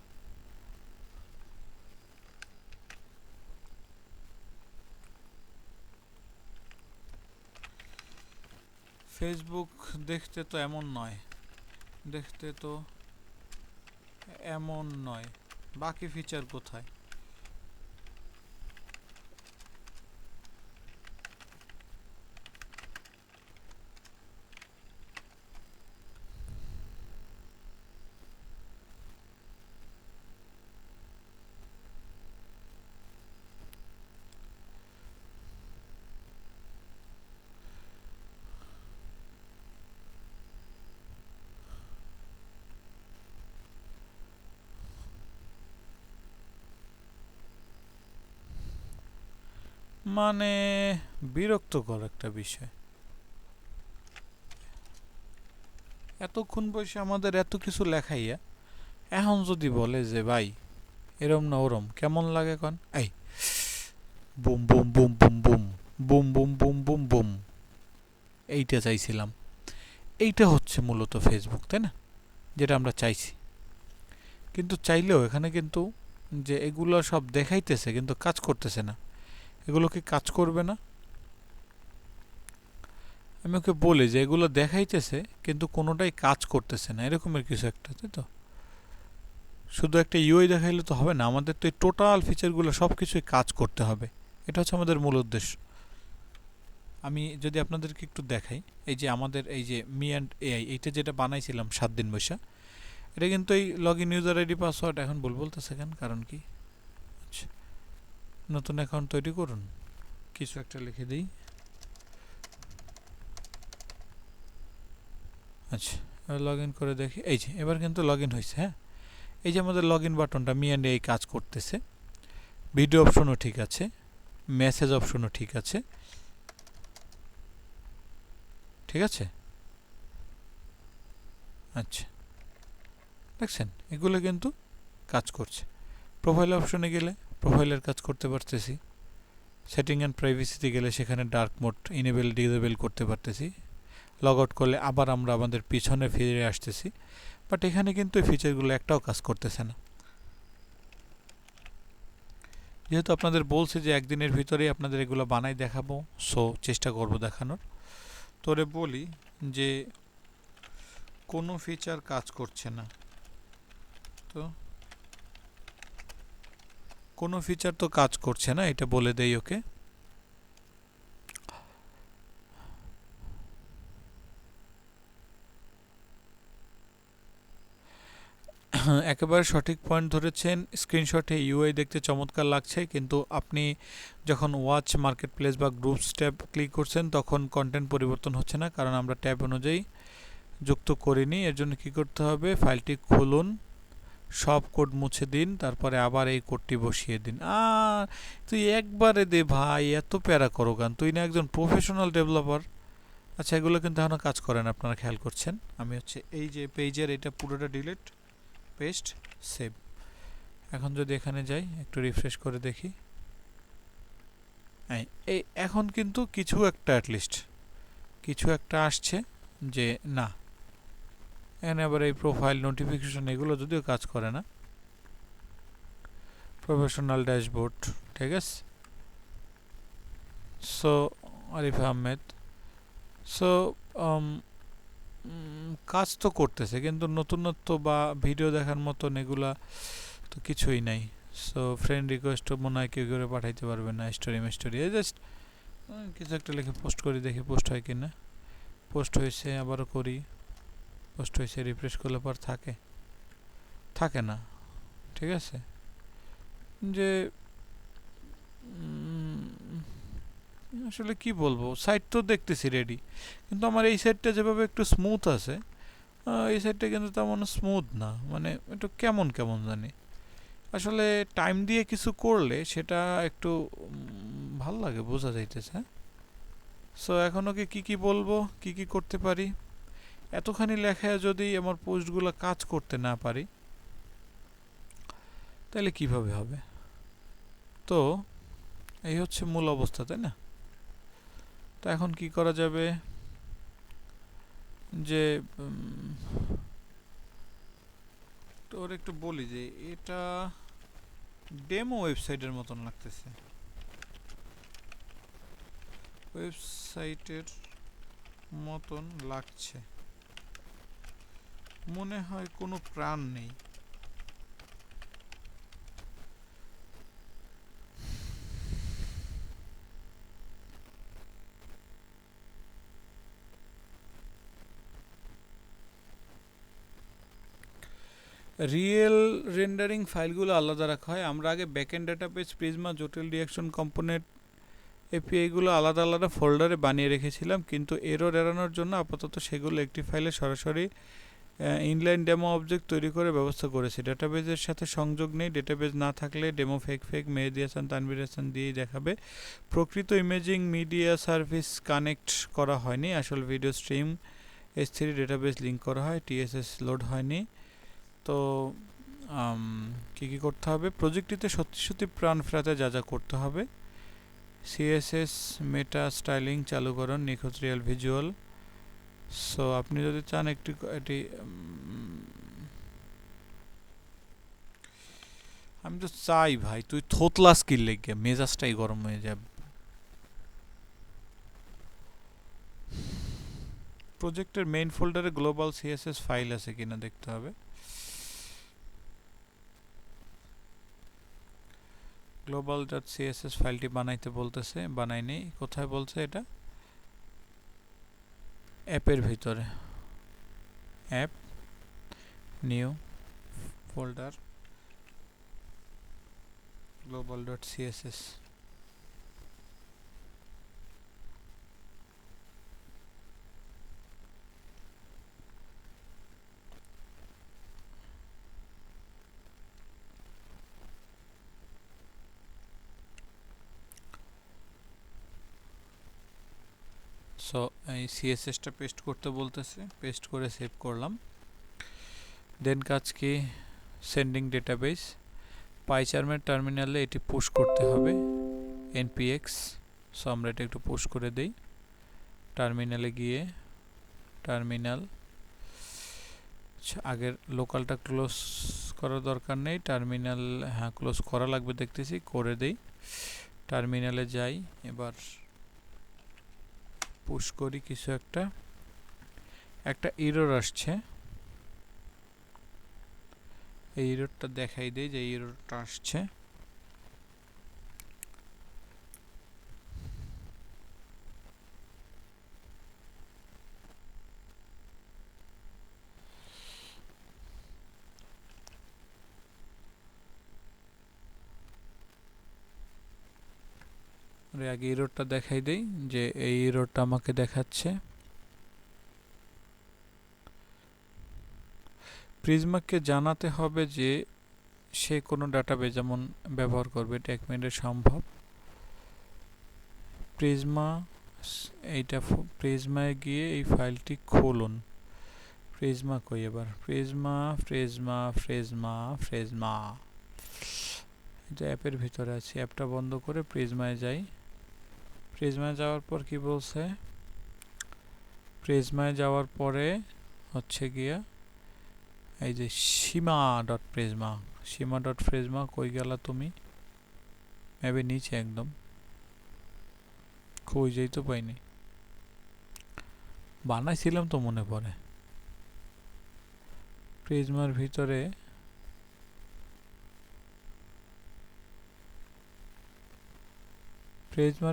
ফেসবুক দেখতে তো এমন নয়, দেখতে তো এমন নয়, বাকি ফিচার কোথায়? মানে বিরক্তকর একটা বিষয়। এতক্ষণ বসে আমাদের এত কিছু লেখাইয়া এখন যদি বলে যে ভাই এরম না ওরম, কেমন লাগে কন? এই boom boom boom boom boom boom boom boom boom boom, এইটা চাইছিলাম। এইটা হচ্ছে মূলত ফেসবুক, তাই না? যেটা আমরা চাইছি। কিন্তু চাইলেও এখানে কিন্তু যে এগুলো সব দেখাইতেছে কিন্তু কাজ করতেছে না। এগুলো কি কাজ করবে না? আমি ওকে বলি যে এগুলো দেখাইতেছে কিন্তু কোনোটাই কাজ করতেছে না, এরকমের কিছু একটা, তাই তো? শুধু একটা ইউআই দেখাইলে তো হবে না, আমাদের তো এই টোটাল ফিচারগুলো সব কিছুই কাজ করতে হবে। এটা হচ্ছে আমাদের মূল উদ্দেশ্য। আমি যদি আপনাদেরকে একটু দেখাই, এই যে আমাদের এই যে মি অ্যান্ড এআই, এইটা যেটা বানাইছিলাম 7 দিন বৈশা, এটা কিন্তু এই log in user ID password এখন বলতেছে কেন, কারণ কি? আচ্ছা, নতুন অ্যাকাউন্ট তৈরি করুন, কিছু একটা লিখে দিই। আচ্ছা, লগ ইন করে দেখি। এই যে এবার কিন্তু লগ ইন হয়েছে। হ্যাঁ, এই যে আমাদের লগ ইন বাটনটা মি অ্যান্ড এআই কাজ করতেছে, ভিডিও অপশনও ঠিক আছে, মেসেজ অপশনও ঠিক আছে, ঠিক আছে। আচ্ছা, দেখছেন এগুলো কিন্তু কাজ করছে। প্রোফাইল অপশনে গেলে প্রোফাইলের কাজ করতে পারতেছি, সেটিং অ্যান্ড প্রাইভেসিতে গেলে সেখানে ডার্ক মোড ইনেবল ডিসেবল করতে পারতেছি, লগ আউট করলে আবার আমরা আমাদের পিছনে ফিরে আসতেছি। বাট এখানে কিন্তু এই ফিচারগুলো একটাও কাজ করতেছে না। যেহেতু আপনাদের বলছে যে একদিনের ভিতরেই আপনাদের এগুলো বানাই দেখাবো, সো চেষ্টা করব দেখানোর। তোরে বলি যে কোনো ফিচার কাজ করছে না, তো কোনো ফিচার তো কাজ করছে না, এটা বলে দেই ওকে। একেবারে সঠিক পয়েন্ট ধরেছেন। স্ক্রিনশটে ইউআই দেখতে চমৎকার লাগছে, কিন্তু আপনি যখন ওয়াচ, মার্কেট প্লেস বা গ্রুপস ট্যাব ক্লিক করছেন তখন কন্টেন্ট পরিবর্তন হচ্ছে না, কারণ আমরা ট্যাব অনুযায়ী যুক্ত করিনি। এর জন্য কী করতে হবে? ফাইলটি খুলুন, সব কোড মুছে দিন, তারপরে আবার এই কোডটি বসিয়ে দিন। তুই একবারে দে ভাই, এত প্যারা করো কেন? তুই না একজন প্রফেশনাল ডেভেলপার। আচ্ছা, এগুলো কিন্তু এখনও কাজ করে না, আপনারা খেয়াল করছেন। আমি হচ্ছে এই যে পেজের এটা পুরোটা ডিলিট, পেস্ট, সেভ। এখন যদি এখানে যাই, একটু রিফ্রেশ করে দেখি, এই এখন কিন্তু কিছু একটা অ্যাটলিস্ট কিছু একটা আসছে যে না। এখানে আবার এই প্রোফাইল নোটিফিকেশন এগুলো যদিও কাজ করে না। প্রফেশনাল ড্যাশবোর্ড, ঠিক আছে। সো আরিফ আহমেদ, সো কাজ তো করতেছে, কিন্তু নতুনত্ব বা ভিডিও দেখার মতন এগুলা তো কিছুই নাই। সো ফ্রেন্ড রিকোয়েস্ট মনে হয় কেউ করে পাঠাইতে পারবে না। স্টোরি জাস্ট কিছু একটা লিখে পোস্ট করি, দেখি পোস্ট হয় কিনা। পোস্ট হয়েছে, আবারও করি, পোস্ট হয়েছে, রিফ্রেশ করলে পর থাকে না। ঠিক আছে, যে আসলে কি বলবো, সাইট তো দেখতেছি রেডি, কিন্তু আমার এই সাইটটা যেভাবে একটু স্মুথ আছে, এই সাইটটা কিন্তু তেমন স্মুথ না, মানে একটু কেমন কেমন জানি। আসলে টাইম দিয়ে কিছু করলে সেটা একটু ভাল লাগে, বোঝা যাইতেছে। সো এখন ওকে কি বলবো, কি করতে পারি? এতখানি লেখায় যদি আমার পোস্টগুলো কাজ করতে না পারি, তাহলে কিভাবে হবে? তো এই হচ্ছে মূল অবস্থা, তাই না? তো এখন কি করা যাবে, যে তো ওর একটু বলি যে এটা ডেমো ওয়েবসাইটের মতন লাগতেছে, ওয়েবসাইটের মতন লাগছে, মনে হয় কোনো প্রাণ নেই। রিয়েল রেন্ডারিং ফাইলগুলো আলাদা রাখা হয়। আমরা আগে ব্যাকএন্ড ডাটাবেস, প্রিজমা, জটিল রিয়াকশন কম্পোনেন্ট এপিআইগুলো আলাদা আলাদা ফোল্ডারে বানিয়ে রেখেছিলাম, কিন্তু এরর এড়ানোর জন্য আপাতত সেগুলো একটি ফাইলে সরাসরি ইনলাইন ডেমো অবজেক্ট তৈরি করে ব্যবস্থা করেছি। ডেটাবেজের সাথে সংযোগ নেই, ডেটাবেজ না থাকলে ডেমো ফেক মেহেদি হাসান, তানভীর হাসান দিয়েই দেখাবে। প্রকৃত ইমেজিং মিডিয়া সার্ভিস কানেক্ট করা হয়নি, আসল video stream S3 database link করা হয়, টিএসএস লোড হয়নি। তো কি করতে হবে? প্রজেক্টটিতে সত্যি প্রাণ ফেরাতে যা করতে হবে: সিএসএস মেটা স্টাইলিং চালু করুন, নিখুঁত রিয়েল ভিজুয়াল। সো আপনি যদি চান এটি আমি তো চাই ভাই, তুই থোতলা স্কিল লেগে মেজাজটাই গরম হয়ে যাবে। প্রজেক্টের মেইন ফোল্ডারে গ্লোবাল সিএসএস ফাইল আছে কিনা দেখতে হবে। গ্লোবাল ডট সিএসএস ফাইলটি বানাইতে বলতেছে, বানাইনি। কোথায় বলছে এটা? অ্যাপের ভিতরে, app, new folder, global dot CSS. So এই সিএসএসটা পেস্ট করতে বলতেছে, পেস্ট করে সেভ করলাম। দেন কাজ কি? সেন্ডিং ডেটাবেস, পাইচার্মের টার্মিনালে এটি পুশ করতে হবে, npx। সো আমরা এটা একটু পুশ করে দেই। টার্মিনালে গিয়ে টার্মিনাল, আগের লোকালটা ক্লোজ করার দরকার নেই, টার্মিনাল হ্যাঁ ক্লোজ করা লাগবে দেখতেছি, করে দেই। টার্মিনালে যাই, এবার পুশ করি কিছু একটা এরর আসছে, এই এররটা দেখাই দেই যে এররটা আসছে। আগে এররটা দেখাই দেই, যে এই এররটা আমাকে দেখাচ্ছে প্রিজমাকে জানাতে হবে যে সে কোনো ডাটাবেজ যেমন ব্যবহার করবে, এটা 1 মিনিটে সম্ভব। প্রিজমা, এইটা প্রিজমায় গিয়ে এই ফাইলটি খুলুন। প্রিজমা কই এবার? প্রিজমা প্রিজমা প্রিজমা প্রিজমা, এটা অ্যাপের ভিতরে আছে। অ্যাপটা বন্ধ করে প্রিজমায় যাই। প্রিজমায় যাওয়ার পর কি বলছে? প্রিজমায় যাওয়ার পরে হচ্ছে গিয়া এই যে সীমা ডট প্রিজমা, সীমা ডট প্রিজমা কই গেলা তুমি? মেবি নিচে একদম, খুঁজেই তো পাইনি। বানাইছিলাম তো মনে পড়ে। প্রিজমার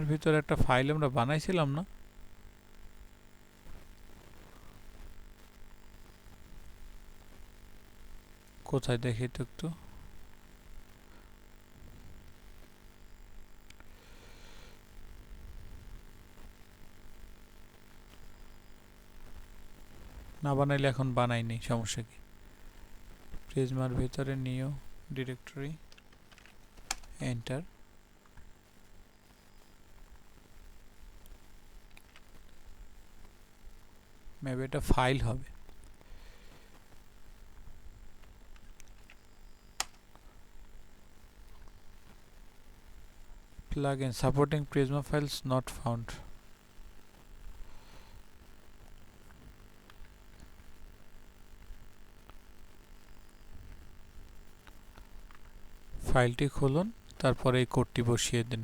ভিতরে একটা ফাইল আমরা বানাইছিলাম না? কোথায় দেখি তো একটু। না বানাইলে এখন বানাইনি, সমস্যা কি? প্রিজমার ভিতরে নিউ ডিরেক্টরি, এন্টার। মেবি এটা ফাইল হবে। plugin supporting Prisma files not found. ফাইলটি খুলুন, তারপরে এই কোডটি বসিয়ে দিন।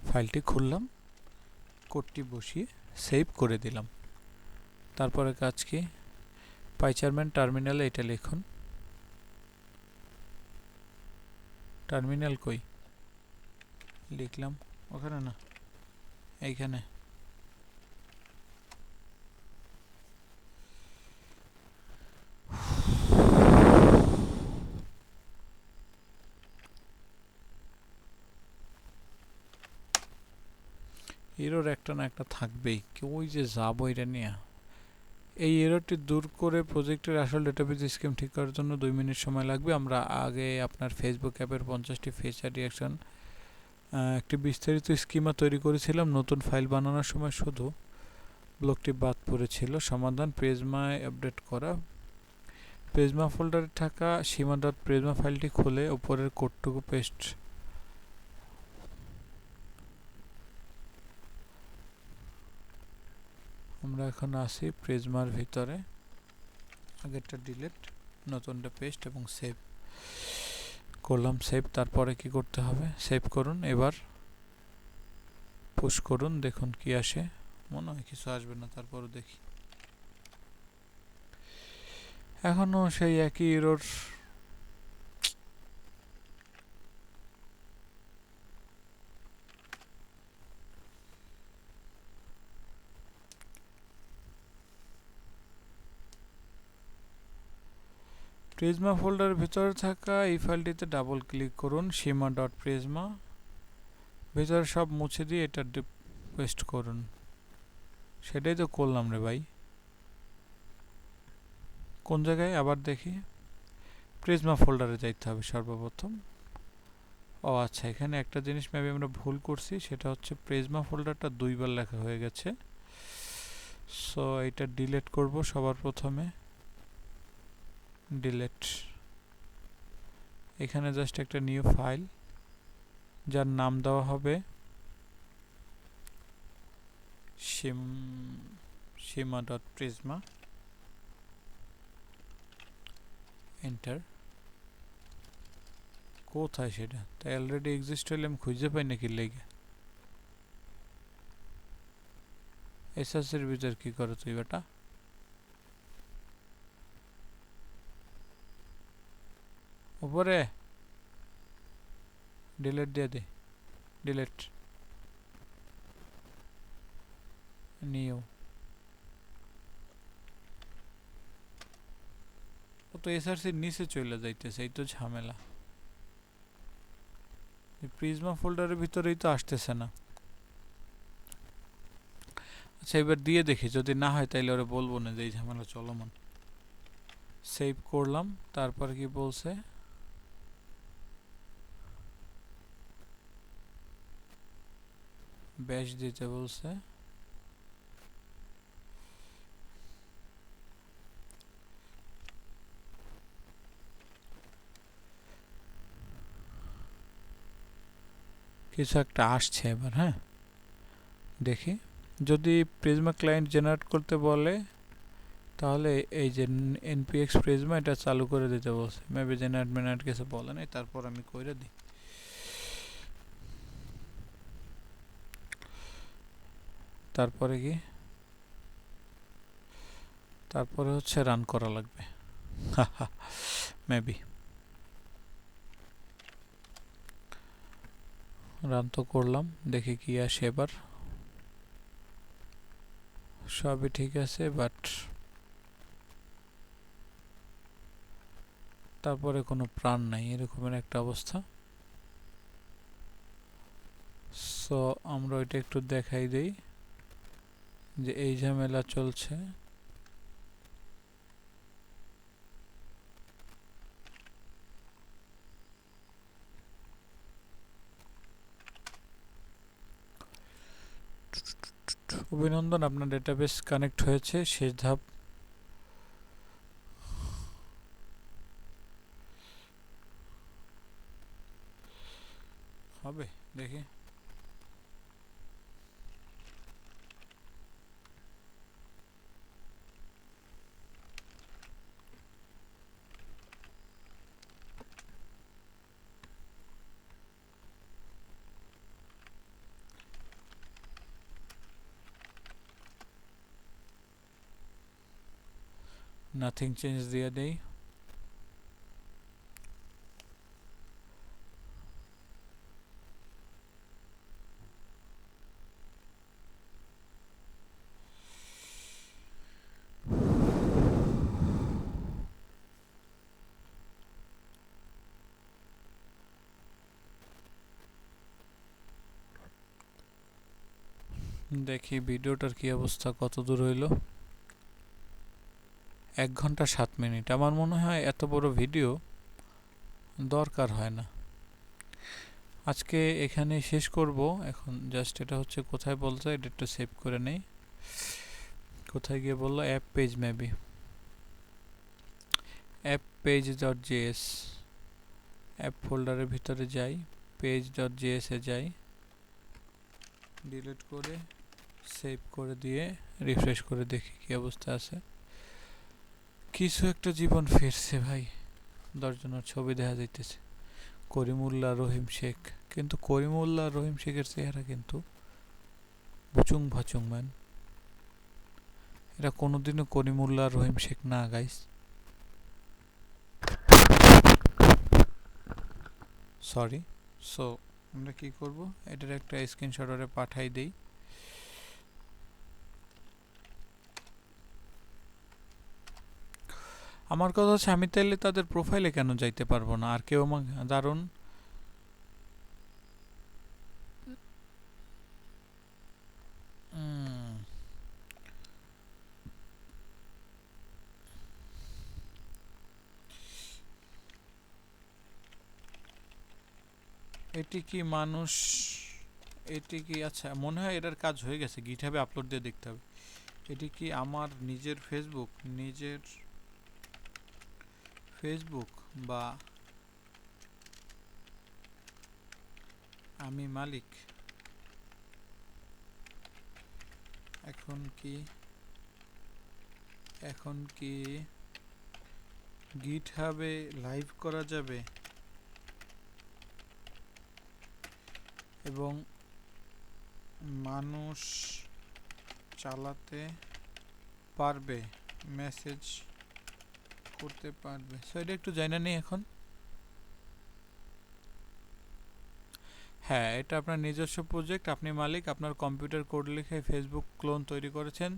ফাইলটি খুললাম, কোডটি বসিয়ে সেভ করে দিলাম। তারপরে কাজ কি? পাইচারম্যান টার্মিনালে এটা লিখুন। টার্মিনাল কই? লিখলাম ওখানে না, এইখানে। এরর একটা না একটা থাকবেই, ওই যে যাবো এটা নিয়ে। এই এররটি দূর করে প্রজেক্টের আসল ডেটাবেজ স্কিম ঠিক করার জন্য 2 মিনিট সময় লাগবে। আমরা আগে আপনার ফেসবুক অ্যাপের 50টি ফিচার রিয়াকশন একটি বিস্তারিত স্কিমা তৈরি করেছিলাম। নতুন ফাইল বানানোর সময় শুধু ব্লকটি বাদ পড়েছিল। সমাধান: প্রিজমায় আপডেট করা। প্রিজমা ফোল্ডারে থাকা সীমা ডট প্রিজমা ফাইলটি খুলে উপরের কোডটুকু পেস্ট। আমরা এখন আসি প্রিজমার ভিতরে। আগেরটা ডিলিট, নতুনটা পেস্ট এবং সেভ করলাম। সেভ, তারপরে কি করতে হবে? সেভ করুন। এবার পুশ করুন, দেখুন কি আসে। মনে হয় কিছু আসবে না, তারপরে দেখি। এখনো সেই একই এরর। প্রিজমা ফোল্ডারের ভিতরে থাকা এই ফাইলটিতে ডাবল ক্লিক করুন। সীমা ডট প্রিজমা ভিতরে সব মুছে দিয়ে এটা পেস্ট করুন। সেটাই তো করলাম রে ভাই। কোন জায়গায় আবার দেখি? প্রিজমা ফোল্ডারে যাইতে হবে সর্বপ্রথম। ও আচ্ছা, এখানে একটা জিনিস মেবি আমরা ভুল করছি, সেটা হচ্ছে প্রিজমা ফোল্ডারটা 2বার লেখা হয়ে গেছে। সো এটা ডিলিট করব সবার প্রথমে। ডিলিট। এখানে জাস্ট একটা নিউ ফাইল, যার নাম দেওয়া হবে সীমা ডট প্রিজমা। এন্টার। কোথায় সেটা? তাই অলরেডি এক্সিস্ট হলে আমি খুঁজে পাই নাকি লেগে। এসএসের ভিতর কি করো তুই বেটা? উপরে ডিলিট দিয়ে দে। ডিলিট। নিউ। ও তো এসআরসির নিচে চলে যাইতেছে, এই তো ঝামেলা। প্রিজমা ফোল্ডারের ভিতরেই তো আসতেছে না। আচ্ছা এবার দিয়ে দেখি, যদি না হয় তাইলে ওরা বলবো না যে এই ঝামেলা চলমান। সেভ করলাম, তারপর কি বলছে, ব্যাশ দিতে বলছে। কিছু একটা আসছে এবার, হ্যাঁ দেখি। যদি প্রিজমা ক্লায়েন্ট জেনারেট করতে বলে তাহলে এই যে এনপিএক্স প্রিজমা এটা চালু করে দিতে বলছে। মেবি জেনারেট মেনারেট কিছু বলে নাই, তারপর আমি কইরা দিই। তারপরে কি, তারপরে হচ্ছে রান করা লাগবে। মেবি রান তো করলাম, দেখি কি আসে এবার। সবই ঠিক আছে, বাট তারপরে কোনো প্রাণ নাই, এরকমের একটা অবস্থা। সো আমরা ওইটা একটু দেখাই দেই যে এই ঝামেলা চলছে। অভিনন্দন, আপনার ডেটাবেস কানেক্ট হয়েছে, শেষ ধাপ। হবে দেখি। নাথিং চেঞ্জ দিয়ে দেই। দেখি ভিডিওটার কি অবস্থা, কত দূর হইল। 1 ঘন্টা 7 মিনিট। আমার মনে হয় এত বড় ভিডিও দরকার হয় না। আজকে এখানে শেষ করব। এখন জাস্ট এটা হচ্ছে কোথায় বলছে, এটা একটু সেভ করে নেই। কোথায় গিয়ে বললো, app page, maybe app page dot JS, app ফোল্ডারের ভিতরে যাই, পেজ ডট জেএস এ যাই, ডিলিট করে সেভ করে দিয়ে রিফ্রেশ করে দেখি কি অবস্থা আছে। কিছু একটা জীবন ফিরছে ভাই, 10 জনের ছবি দেখা যাইতেছে। করিমুল্লাহ, রহিম শেখ, কিন্তু করিমুল্লাহ রহিম শেখের চেহারা কিন্তু বুচুং ভাচুং ম্যান। এরা কোনোদিনও করিমুল্লাহ রহিম শেখ না গাইস। সরি। সো আমরা কি করব, এটার একটা স্ক্রিনশট ওরে পাঠাই দেই। আমার কথা হচ্ছে আমি তাইলে তাদের প্রোফাইলে কেন যাইতে পারবো না? আর কেউ আমাকে দারুণ এটি কি মানুষ, এটি কি, আচ্ছা মনে হয় এটার কাজ হয়ে গেছে, গিটহাবে আপলোড দিয়ে দেখতে হবে। এটি কি আমার নিজের ফেসবুক, নিজের ফেসবুক, বা আমি মালিক? এখন কি, এখন কি গিটহাবে লাইভ করা যাবে এবং মানুষ চালাতে পারবে, মেসেজ করতে পারবে? সো এটা একটু জানা নেই এখন। হ্যাঁ, এটা আপনার নিজস্ব প্রজেক্ট, আপনি মালিক, আপনার কম্পিউটার কোড লিখে ফেসবুক ক্লোন তৈরি করেছেন।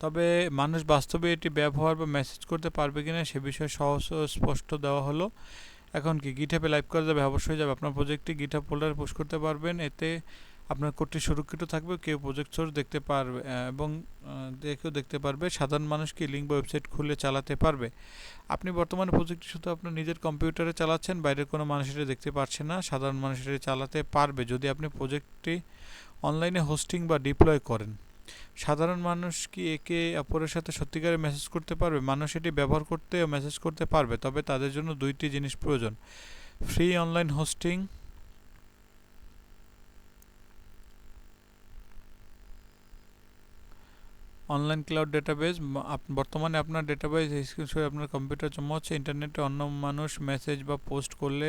তবে মানুষ বাস্তবে এটি ব্যবহার বা মেসেজ করতে পারবে কিনা সে বিষয়ে সহজ ও স্পষ্ট দেওয়া হলো। এখন কি গিটহাবে লাইভ করা যাবে? অবশ্যই যাবে। আপনার প্রজেক্টটি গিটহাব ফোল্ডারে পুশ করতে পারবেন। এতে আপনার কোডটি সুরক্ষিত থাকবে, কেউ প্রজেক্ট সোর্স দেখতে পারবে এবং কেউ দেখতে পারবে। সাধারণ মানুষ কি লিঙ্ক বা ওয়েবসাইট খুলে চালাতে পারবে। আপনি বর্তমানে প্রজেক্টটি শুধু আপনার নিজের কম্পিউটারে চালাচ্ছেন, বাইরের কোনো মানুষ এটা দেখতে পারছে না। সাধারণ মানুষ এটা চালাতে পারবে যদি আপনি প্রজেক্টটি অনলাইনে হোস্টিং বা ডিপ্লয় করেন। সাধারণ মানুষ কি একে অপরের সাথে সত্যিকারের মেসেজ করতে পারবে? মানুষ এটি ব্যবহার করতে ও মেসেজ করতে পারবে, তবে তাদের জন্য দুইটি জিনিস প্রয়োজন: free online hosting online cloud database. বর্তমানে আপনার ডেটাবেস স্ক্রিনশট আপনার কম্পিউটার জমা হচ্ছে, ইন্টারনেটে অন্য মানুষ মেসেজ বা পোস্ট করলে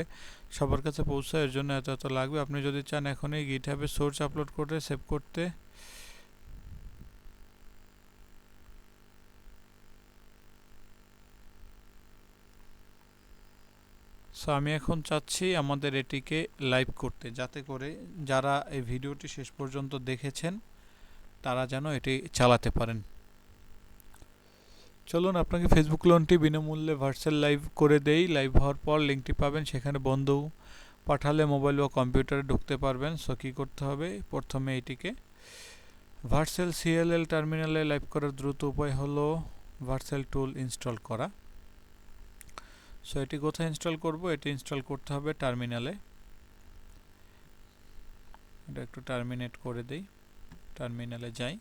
সবার কাছে পৌঁছায়, এর জন্য এত লাগবে। আপনি যদি চান এখনই গিটহাবে সোর্স আপলোড করে সেভ করতে। সো আমি এখন চাচ্ছি আমাদের এটিকে লাইভ করতে, যাতে করে যারা এই ভিডিওটি শেষ পর্যন্ত দেখেছেন তারা যেন এটি চালাতে পারেন। চলুন আপনাকে ফেসবুক লোনটি বিনামূল্যে ভার্চুয়াল লাইভ করে দেই। লাইভ হওয়ার পর লিঙ্কটি পাবেন, সেখানে বন্ধু পাঠালে মোবাইল বা কম্পিউটারে ঢুকতে পারবেন। সো কী করতে হবে, প্রথমে এটিকে ভার্চুয়াল সিএলএল টার্মিনালে লাইভ করার দ্রুত উপায় হলো ভার্চুয়াল টুল ইনস্টল করা। সো এটি কোথায় ইনস্টল করব? এটি ইনস্টল করতে হবে টার্মিনালে। এটা একটু টার্মিনেট করে দেই, টার্মিনালে যাই।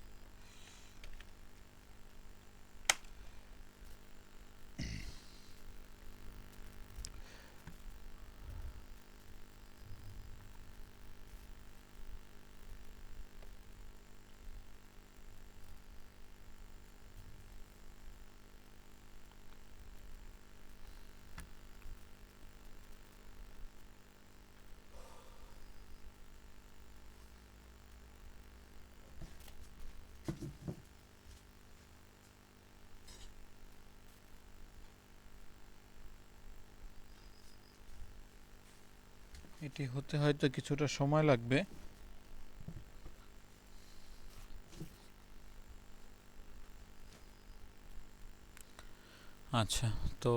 এটি হতে হয়তো কিছুটা সময় লাগবে। আচ্ছা, তো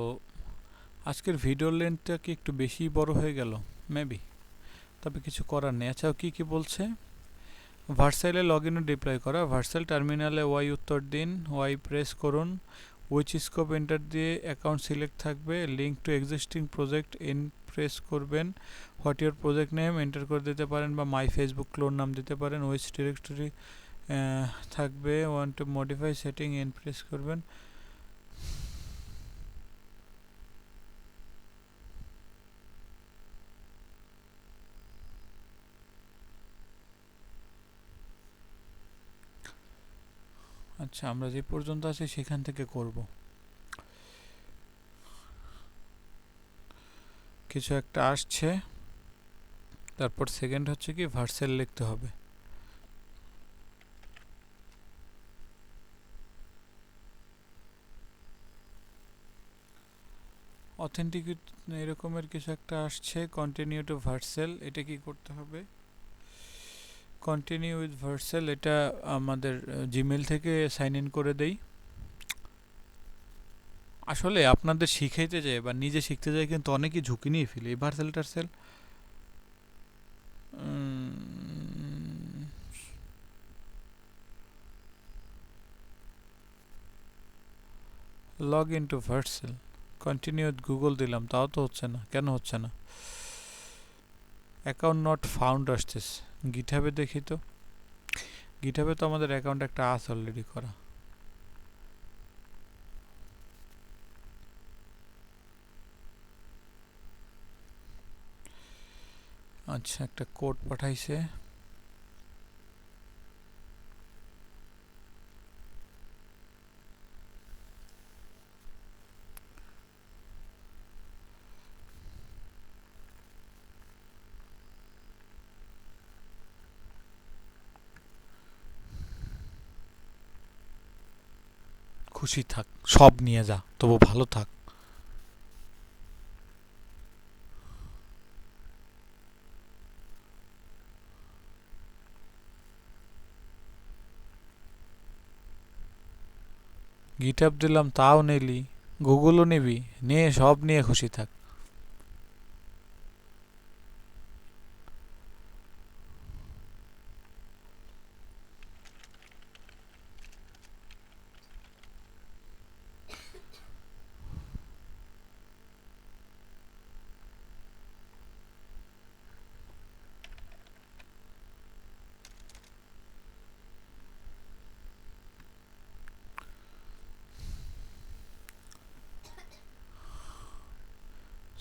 আজকের ভিডিওর লেন্থটা কি একটু বেশি বড় হয়ে গেল? মেবি, তবে কিছু করার নেই। আচ্ছা, কি বলছে? ভার্সাইলে লগ ইন ও ডিপ্লয় করা। ভার্সাইল টার্মিনালে ওয়াই উত্তর দিন, ওয়াই প্রেস করুন, উইচ স্কোপ এন্টার দিয়ে অ্যাকাউন্ট সিলেক্ট থাকবে, link to existing project N press করবেন, what your project name enter করে দিতে পারেন বা মাই ফেসবুক ক্লোন নাম দিতে পারেন, উইচ ডিরেক্টরি থাকবে, want to modify setting N press করবেন। আচ্ছা, আমরা যে পর্যন্ত আছি সেখান থেকে করব। কিছু একটা আসছে, তারপর সেকেন্ড হচ্ছে কি ভার্সেল লিখতে হবে। অথেন্টিকেট এরকমের কিছু একটা আসছে, কন্টিনিউ টু ভার্সেল। এটা কি করতে হবে? কন্টিনিউ উইথ ভার্সেল, এটা আমাদের জিমেল থেকে সাইন ইন করে দেই। আসলে আপনাদের শিখাইতে যায় বা নিজে শিখতে যায় কিন্তু অনেকেই ঝুঁকি নিয়ে ফেলে এই ভার্সেল টার্সেল। Log in to Vercel, continue with Google দিলাম, তাও তো হচ্ছে না। কেন হচ্ছে না? অ্যাকাউন্ট নট ফাউন্ড আসতেছে। গিটহাবে দেখি তো। গিটহাবে তো আমাদের অ্যাকাউন্ট একটা আছে অলরেডি করা। আচ্ছা, একটা কোড পাঠাইছে। খুশি থাক, সব নিয়ে যা, তবু ভালো থাক। গিটহাব দিলাম, তাও নিলি। গুগলও নিবি, নিয়ে সব নিয়ে খুশি থাক।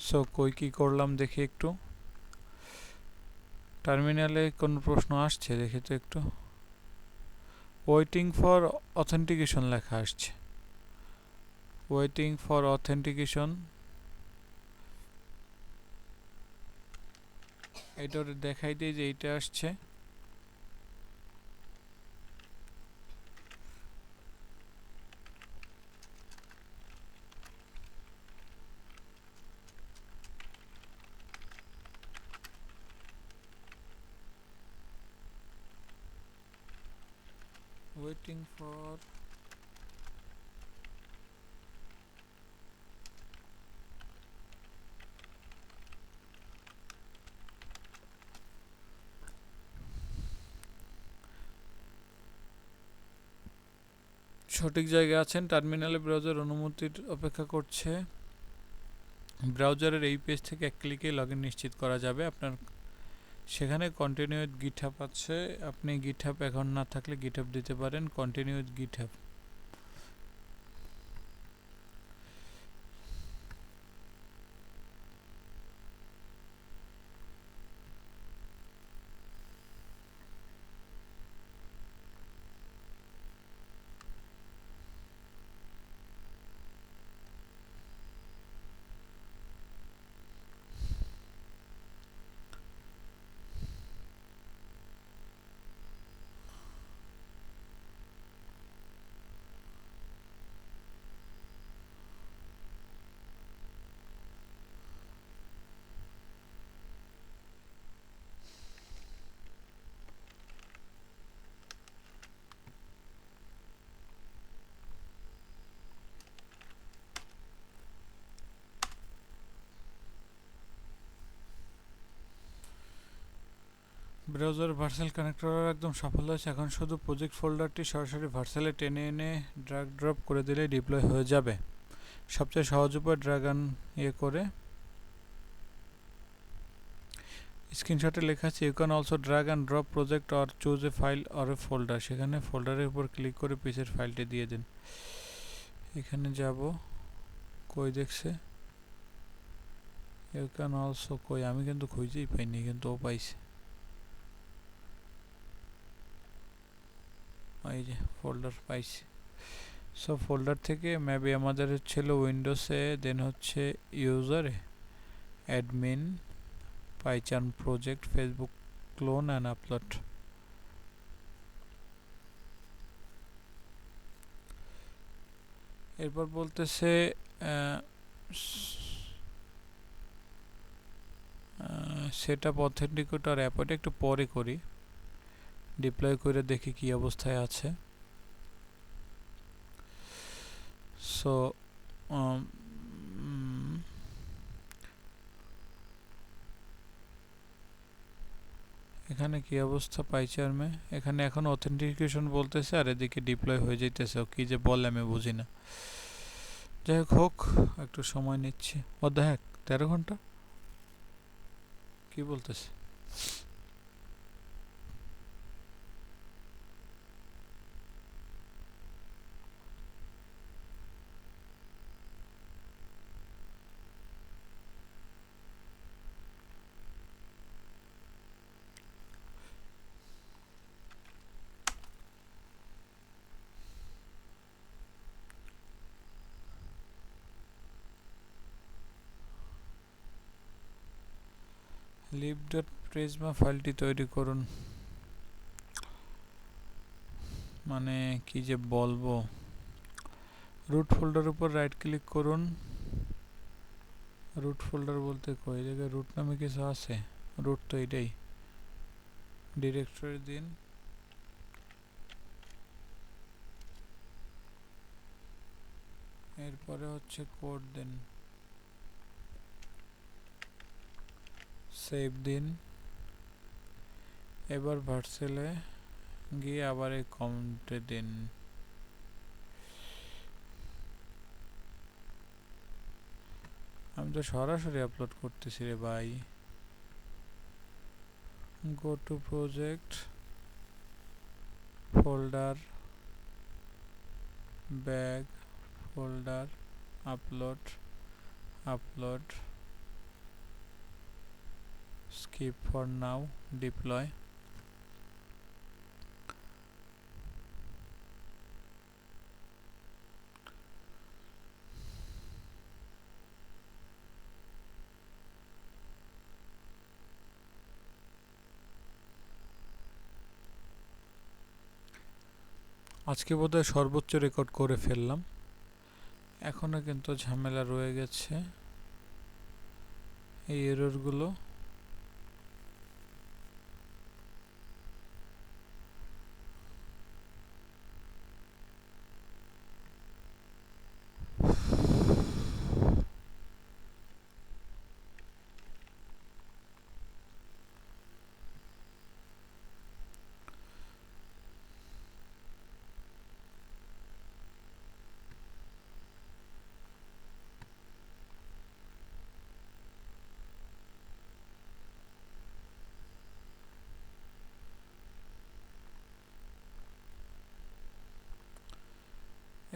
সো কই কি করলাম দেখি একটু। টার্মিনালে কোন প্রশ্ন আসছে দেখি তো একটু। ওয়েটিং ফর অথেন্টিকেশন লেখা আসছে। ওয়েটিং ফর অথেন্টিকেশন, এটা দেখাই দিই যে এইটা আসছে। ওয়েটিং ফর সঠিক জায়গায় আছেন। টার্মিনালে ব্রাউজার অনুমতির অপেক্ষা করছে। ব্রাউজারের এই পেজ থেকে এক ক্লিকে লগইন নিশ্চিত করা যাবে। আপনার সেখানে কন্টিনিউ উইথ গিটহাব আছে। আপনি গিটহাব এখন না থাকলে গিটহাব দিতে পারেন। Continue with GitHub. Browser virtual connector একদম সফল হয়েছে। এখন শুধু প্রজেক্ট ফোল্ডারটি সরাসরি ভার্চুয়ালে টেনে এনে ড্র্যাগ ড্রপ করে দিলে ডিপ্লয় হয়ে যাবে। সবচেয়ে সহজ উপায় ড্র্যাগ করে স্ক্রিনশটে লেখা আছে you can also drag and drop project or choose a file or a folder. সেখানে ফোল্ডারের উপর ক্লিক করে পিসের ফাইলটি দিয়ে দিন। এখানে যাব, কই দেখছে ইউ ক্যান অলসো, কই আমি কিন্তু খুঁজেই পাইনি, কিন্তু ও পাইছে। এই যে ফোল্ডার পাইছি। সো ফোল্ডার থেকে মেবি আমাদের ছিল উইন্ডোজে, দেন হচ্ছে ইউজারে admin Python project Facebook clone and upload. এরপর বলতেছে সেট আপ অথেন্টিকেটর অ্যাপ, ওটা একটু পরে করি। ডিপ্লয় করে দেখি কি অবস্থায় আছে। সো এখানে কি অবস্থা পাইচার্মে, এখানে এখন অথেন্টিকেশন বলতেছে আর এদিকে ডিপ্লয় হয়ে যাইতেছে। কি যে বলে আমি বুঝি না। যাই হোক, একটু সময় নিচ্ছি। ও দেখ 13 ঘন্টা কি বলতেছে। lib.prisma ফাইলটি তৈরি করুন। মানে কি যে বলবো। রুট ফোল্ডার উপর রাইট ক্লিক করুন। রুট ফোল্ডার বলতে কই জায়গায় রুট নামে কিছু আছে? রুট তো এটাই। ডিরেক্টরি দিন। এরপরে হচ্ছে কোড দেন, সেভ দিন। এবার ভার্চুয়ালে গিয়ে আবার এই কমেন্টে দিন। আমি তো সরাসরি আপলোড করতেছি রে ভাই। Go to project folder bag folder upload upload skip for now, deploy. আজকে বোধহয় সর্বোচ্চ রেকর্ড করে ফেললাম, এখনো কিন্তু ঝামেলা রয়ে গেছে এই এররগুলো।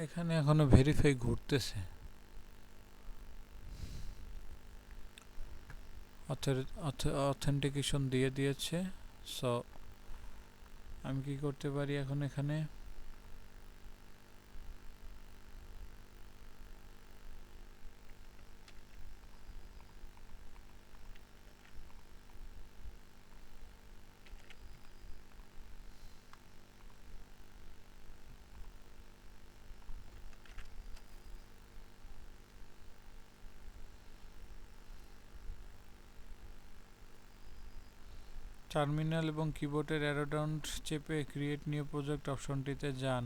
এখানে এখনো ভেরিফাই ঘুরতেছে, অথেন্টিকেশন দিয়ে দিয়েছে। সো আমি কি করতে পারি এখন এখানে, টার্মিনাল এবং কিবোর্ডের অ্যারো ডাউন চেপে ক্রিয়েট নিউ প্রজেক্ট অপশনটিতে যান।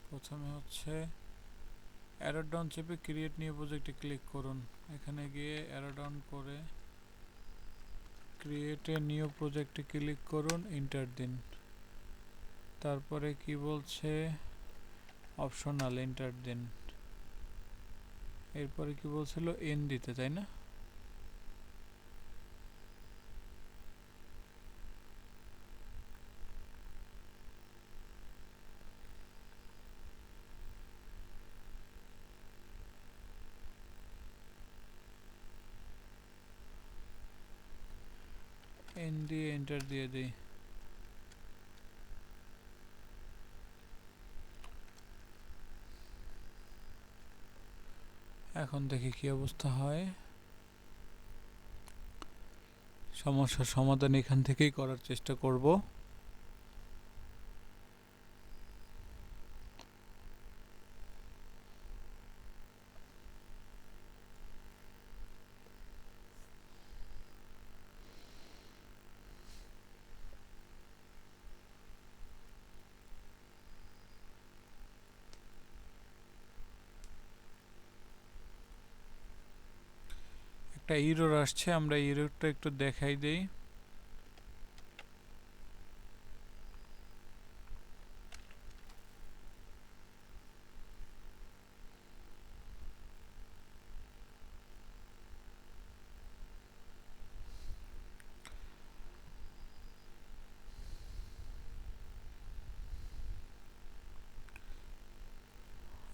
প্রথমে হচ্ছে অ্যারো ডাউন চেপে ক্রিয়েট নিউ প্রজেক্টে ক্লিক করুন, এখানে গিয়ে অ্যারো ডাউন করে ক্রিয়েট এ নিউ প্রজেক্টে ক্লিক করুন, এন্টার দিন। তারপরে কি বলছে, অপশনাল, এন্টার দিন। এরপরে কি বলছিল, এন দিতে, তাই না? এন দিয়ে এন্টার দিয়ে দিই। এখন দেখি কি অবস্থা হয়। সমস্যার সমাধান এখান থেকেই করার চেষ্টা করব। একটা এরর আসছে, আমরা এররটা একটু দেখাই দেই।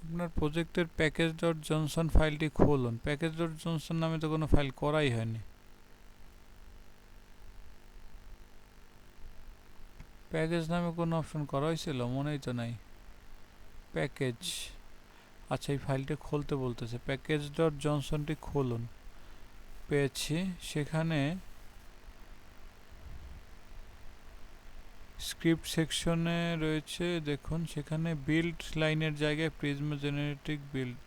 আপনার প্রজেক্টের প্যাকেজ ডট জনসন ফাইলটি খুলুন। প্যাকেজ ডট জনসন নামে তো কোনো ফাইল করাই হয়নি। প্যাকেজ নামে কোনো অপশন করা হয়েছিল মনেই তো নাই। প্যাকেজ, আচ্ছা এই ফাইলটি খুলতে বলতেছে, প্যাকেজ ডট জনসনটি খুলুন। পেয়েছি, সেখানে স্ক্রিপ্ট সেকশনে রয়েছে, দেখুন সেখানে বিল্ড লাইনের জায়গায় প্রিজমা জেনারেটিক বিল্ড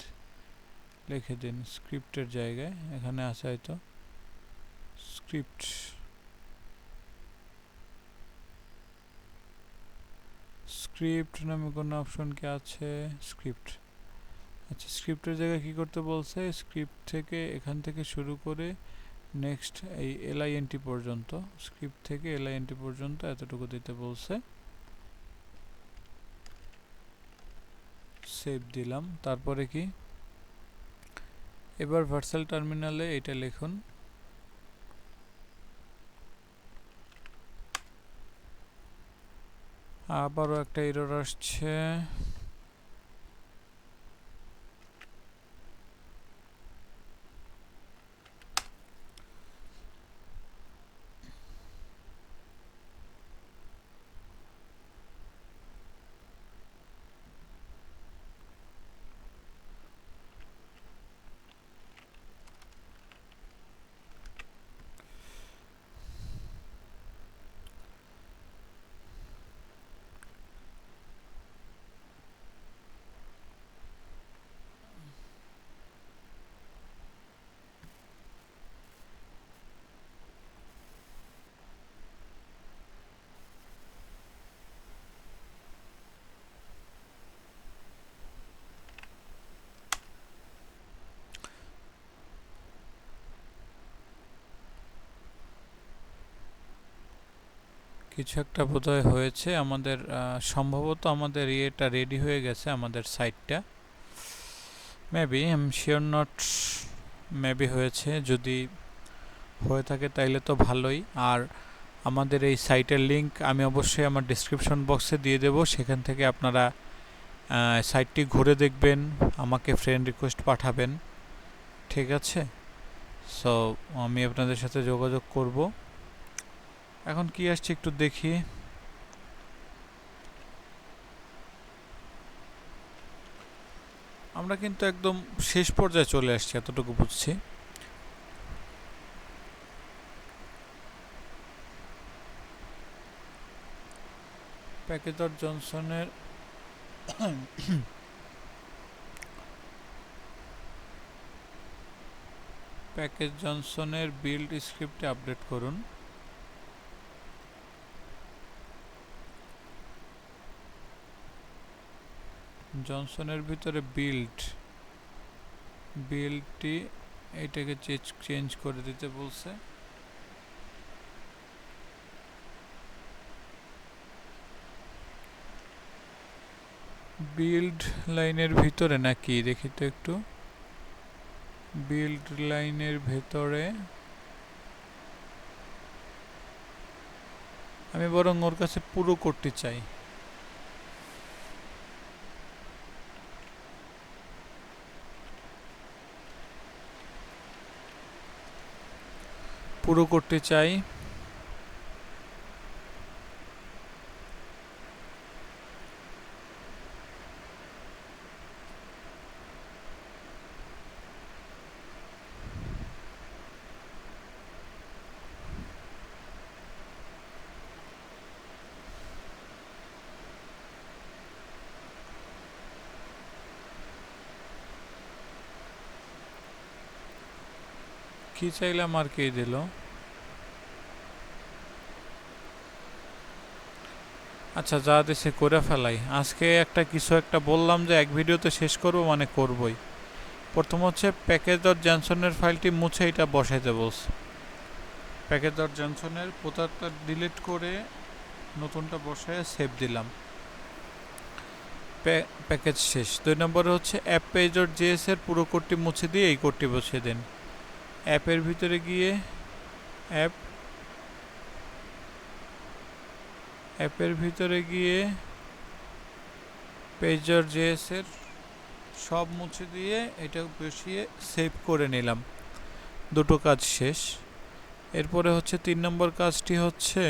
লিখে দিন। স্ক্রিপ্টের জায়গায় এখানে আছে হয়তো স্ক্রিপ্ট, স্ক্রিপ্ট নামে কোনো অপশন কি আছে? স্ক্রিপ্ট, আচ্ছা স্ক্রিপ্টের জায়গায় কি করতে বলছে, স্ক্রিপ্ট থেকে এখান থেকে শুরু করে নেক্সট এই এলআইএনটি পর্যন্ত, স্ক্রিপ্ট থেকে এলআইএনটি পর্যন্ত এতটুকু দিতে বলছে। সেভ দিলাম। তারপরে কি, এবার ভার্চুয়াল টার্মিনালে এটা লিখুন, আবারও একটা এরর আসছে। কিছু একটা বোধহয় হয়েছে আমাদের, সম্ভবত আমাদের ইয়েটা রেডি হয়ে গেছে, আমাদের সাইটটা maybe, I am sure not, maybe হয়েছে। যদি হয়ে থাকে তাইলে তো ভালোই। আর আমাদের এই সাইটের লিংক আমি অবশ্যই আমার ডিসক্রিপশন বক্সে দিয়ে দেব, সেখান থেকে আপনারা সাইটটি ঘুরে দেখবেন, আমাকে ফ্রেন্ড রিকোয়েস্ট পাঠাবেন, ঠিক আছে? সো আমি আপনাদের সাথে যোগাযোগ করব। এখন কি আসছে একটু দেখি। আমরা কিন্তু একদম শেষ পর্যায়ে চলে আসছি এতটুকু বুঝছি। প্যাকেজর জনসনের প্যাকেজ জনসনের বিল্ড স্ক্রিপ্টে আপডেট করুন। জনসনের ভিতরে বিল্ডটি এইটাকে চেঞ্জ করে দিতে বলছে। বিল্ড লাইনের ভিতরে নাকি দেখি তো একটু। বিল্ড লাইনের ভেতরে আমি বরং ওর কাছে পুরো করতে চাই। পুরো করতে চাই। কি চাইলাম আর কে দিল? আচ্ছা, যা দেশে করে ফেলাই। আজকে কিছু একটা বললাম যে এক ভিডিওতে শেষ করব, মানে করবই। প্রথম হচ্ছে প্যাকেজ ডট জনসনের ফাইলটি মুছে এটা বসাইতে বলছে। প্যাকেজ ডট জনসনের পোতারটা ডিলিট করে নতুনটা বসায় সেভ দিলাম। প্যাকেজ শেষ। 2 নম্বরে হচ্ছে অ্যাপ পেজ ডট জেএস এর পুরো কোডটি মুছে দিয়ে এই কোডটি বসিয়ে দেন। অ্যাপের ভিতরে গিয়ে অ্যাপের ভিতরে গিয়ে পেজ ডট জেএস এর সব মুছে দিয়ে এটা বসিয়ে সেভ করে নিলাম। দুটো কাজ শেষ। এরপরে হচ্ছে 3 নম্বর কাজটি হচ্ছে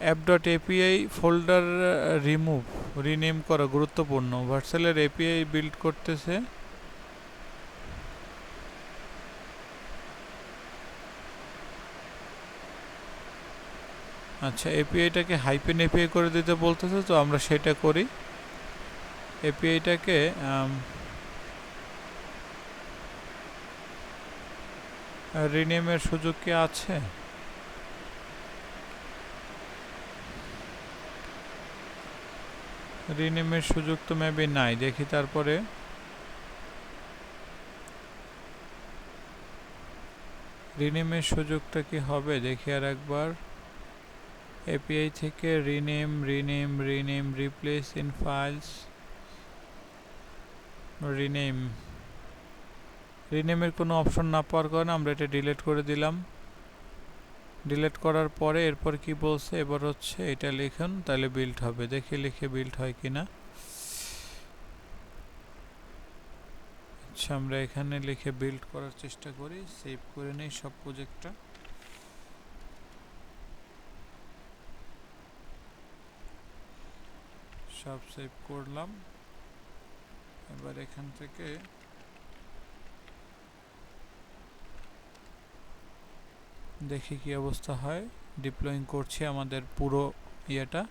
app dot API folder rename করা গুরুত্বপূর্ণ। ভার্সেলের এপিআই বিল্ড করতেছে। আচ্ছা, এপিআইটাকে হাইপেন এপিআই করে দিতে বলতেছে, তো আমরা সেটা করি। এপিআইটাকে রিনেমের সুযোগ কি আছে? রিনেমের সুযোগ তো মেবি নাই, দেখি। তারপরে রিনেমের সুযোগটা কি হবে দেখি আর একবার। এপিআই থেকে রিনেম রিপ্লেস ইন ফাইলস, রিনেমের কোনো অপশন না পাওয়ার কারণে আমরা এটা ডিলিট করে দিলাম। ডিলিট করার পরে এরপর কি বলছে, এবার হচ্ছে এটা লিখুন, তাহলে বিল্ড হবে। দেখি লিখে বিল্ড হয় কিনা। আচ্ছা, আমরা এখানে লিখে বিল্ড করার চেষ্টা করি। সেভ করে নেই সব প্রজেক্টটা। সব সেভ করলাম। এবার এখান থেকে দেখি কি অবস্থা হয়। ডিপ্লয়িং করছি আমাদের পুরো ইয়েটা।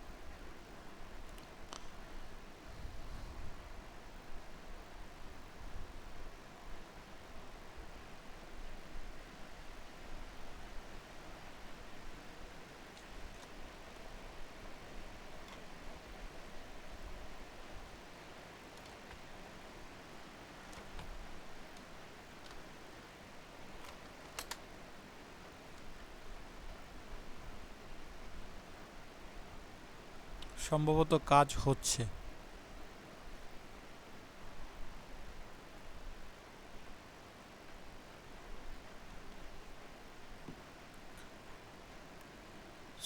সম্ভবত কাজ হচ্ছে।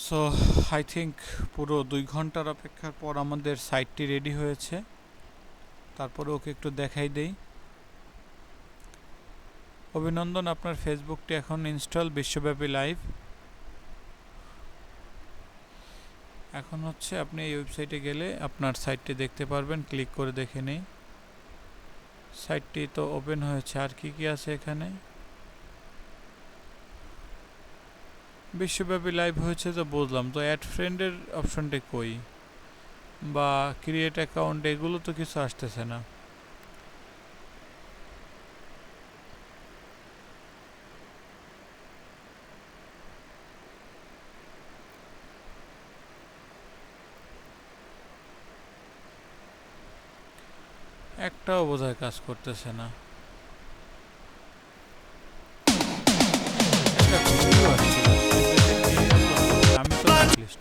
সো আই থিঙ্ক পুরো 2 ঘন্টার অপেক্ষার পর আমাদের সাইটটি রেডি হয়েছে। তারপরে ওকে একটু দেখাই দেই। অভিনন্দন, আপনার ফেসবুকটি এখন ইনস্টল, বিশ্বব্যাপী লাইভ। এখন হচ্ছে আপনি এই ওয়েবসাইটে গেলে আপনার সাইটটি দেখতে পারবেন। ক্লিক করে দেখে নেই। সাইটটি তো ওপেন হয়েছে। আর কি কি আছে এখানে? বিশ্বব্যাপী লাইভ হয়েছে তো বুঝলাম, তো অ্যাড ফ্রেন্ডের অপশনটা কই, বা ক্রিয়েট অ্যাকাউন্ট, এগুলো তো কিছু আসতেছে না। একটাও বোধহয় কাজ করতেছে না। একটা ভিডিও আসছিল, আমি তো লিস্ট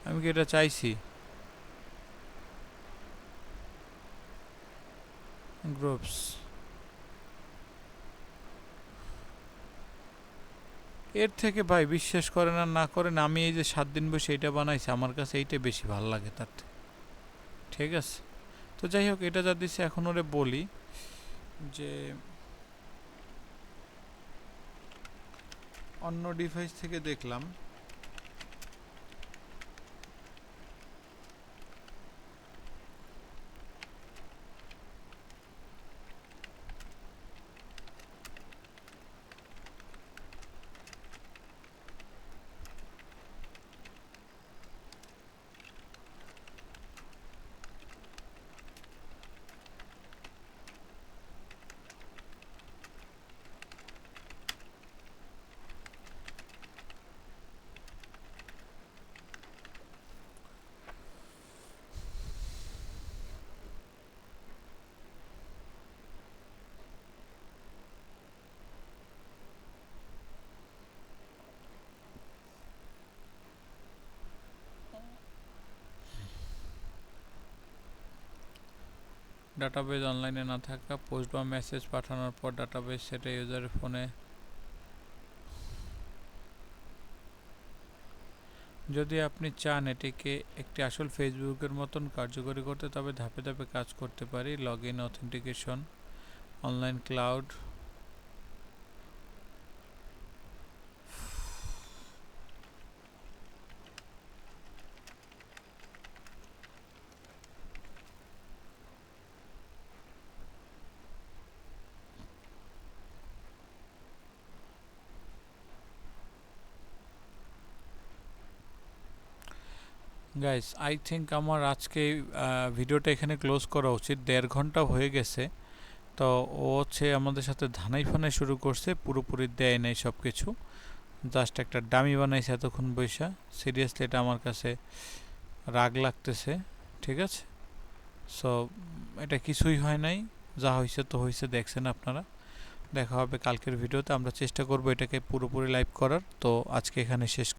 আমি কি এটা চাইছি? গ্রুপস, এর থেকে ভাই বিশ্বাস করেন আর না করেন, আমি এই যে 7 দিন বসে এটা বানাইছি, আমার কাছে এইটা বেশি ভালো লাগে তার থেকে। ঠিক আছে, তো যাই হোক, এটা যা দিচ্ছে এখন ওরে বলি যে অন্য ডিভাইস থেকে দেখলাম। ডাটাবেজ অনলাইনে না থাকা, পোস্ট বা মেসেজ পাঠানোর পর ডাটাবেজ সেটা ইউজারের ফোনে। যদি আপনি চান এটিকে একটি আসল ফেসবুকের মতন কার্যকরী করতে, তবে ধাপে ধাপে কাজ করতে পারি। Log in, authentication, online cloud. Guys, I think আমার আজকে ভিডিওটা এখানে ক্লোজ করা উচিত। 1.5 ঘন্টা হয়ে গেছে। তো ও হচ্ছে আমাদের সাথে ধানাই ফানাই শুরু করছে, পুরোপুরি দেয় নাই সব কিছু, জাস্ট একটা ডামি বানাইছে এতক্ষণ বৈশা। সিরিয়াসলি এটা আমার কাছে রাগ লাগতেছে। ঠিক আছে, সো এটা কিছুই হয় নাই, যা হয়েছে তো হয়েছে, দেখছেন আপনারা। দেখা হবে কালকের ভিডিওতে। আমরা চেষ্টা করব এটাকে পুরোপুরি লাইভ করার। তো আজকে এখানে শেষ।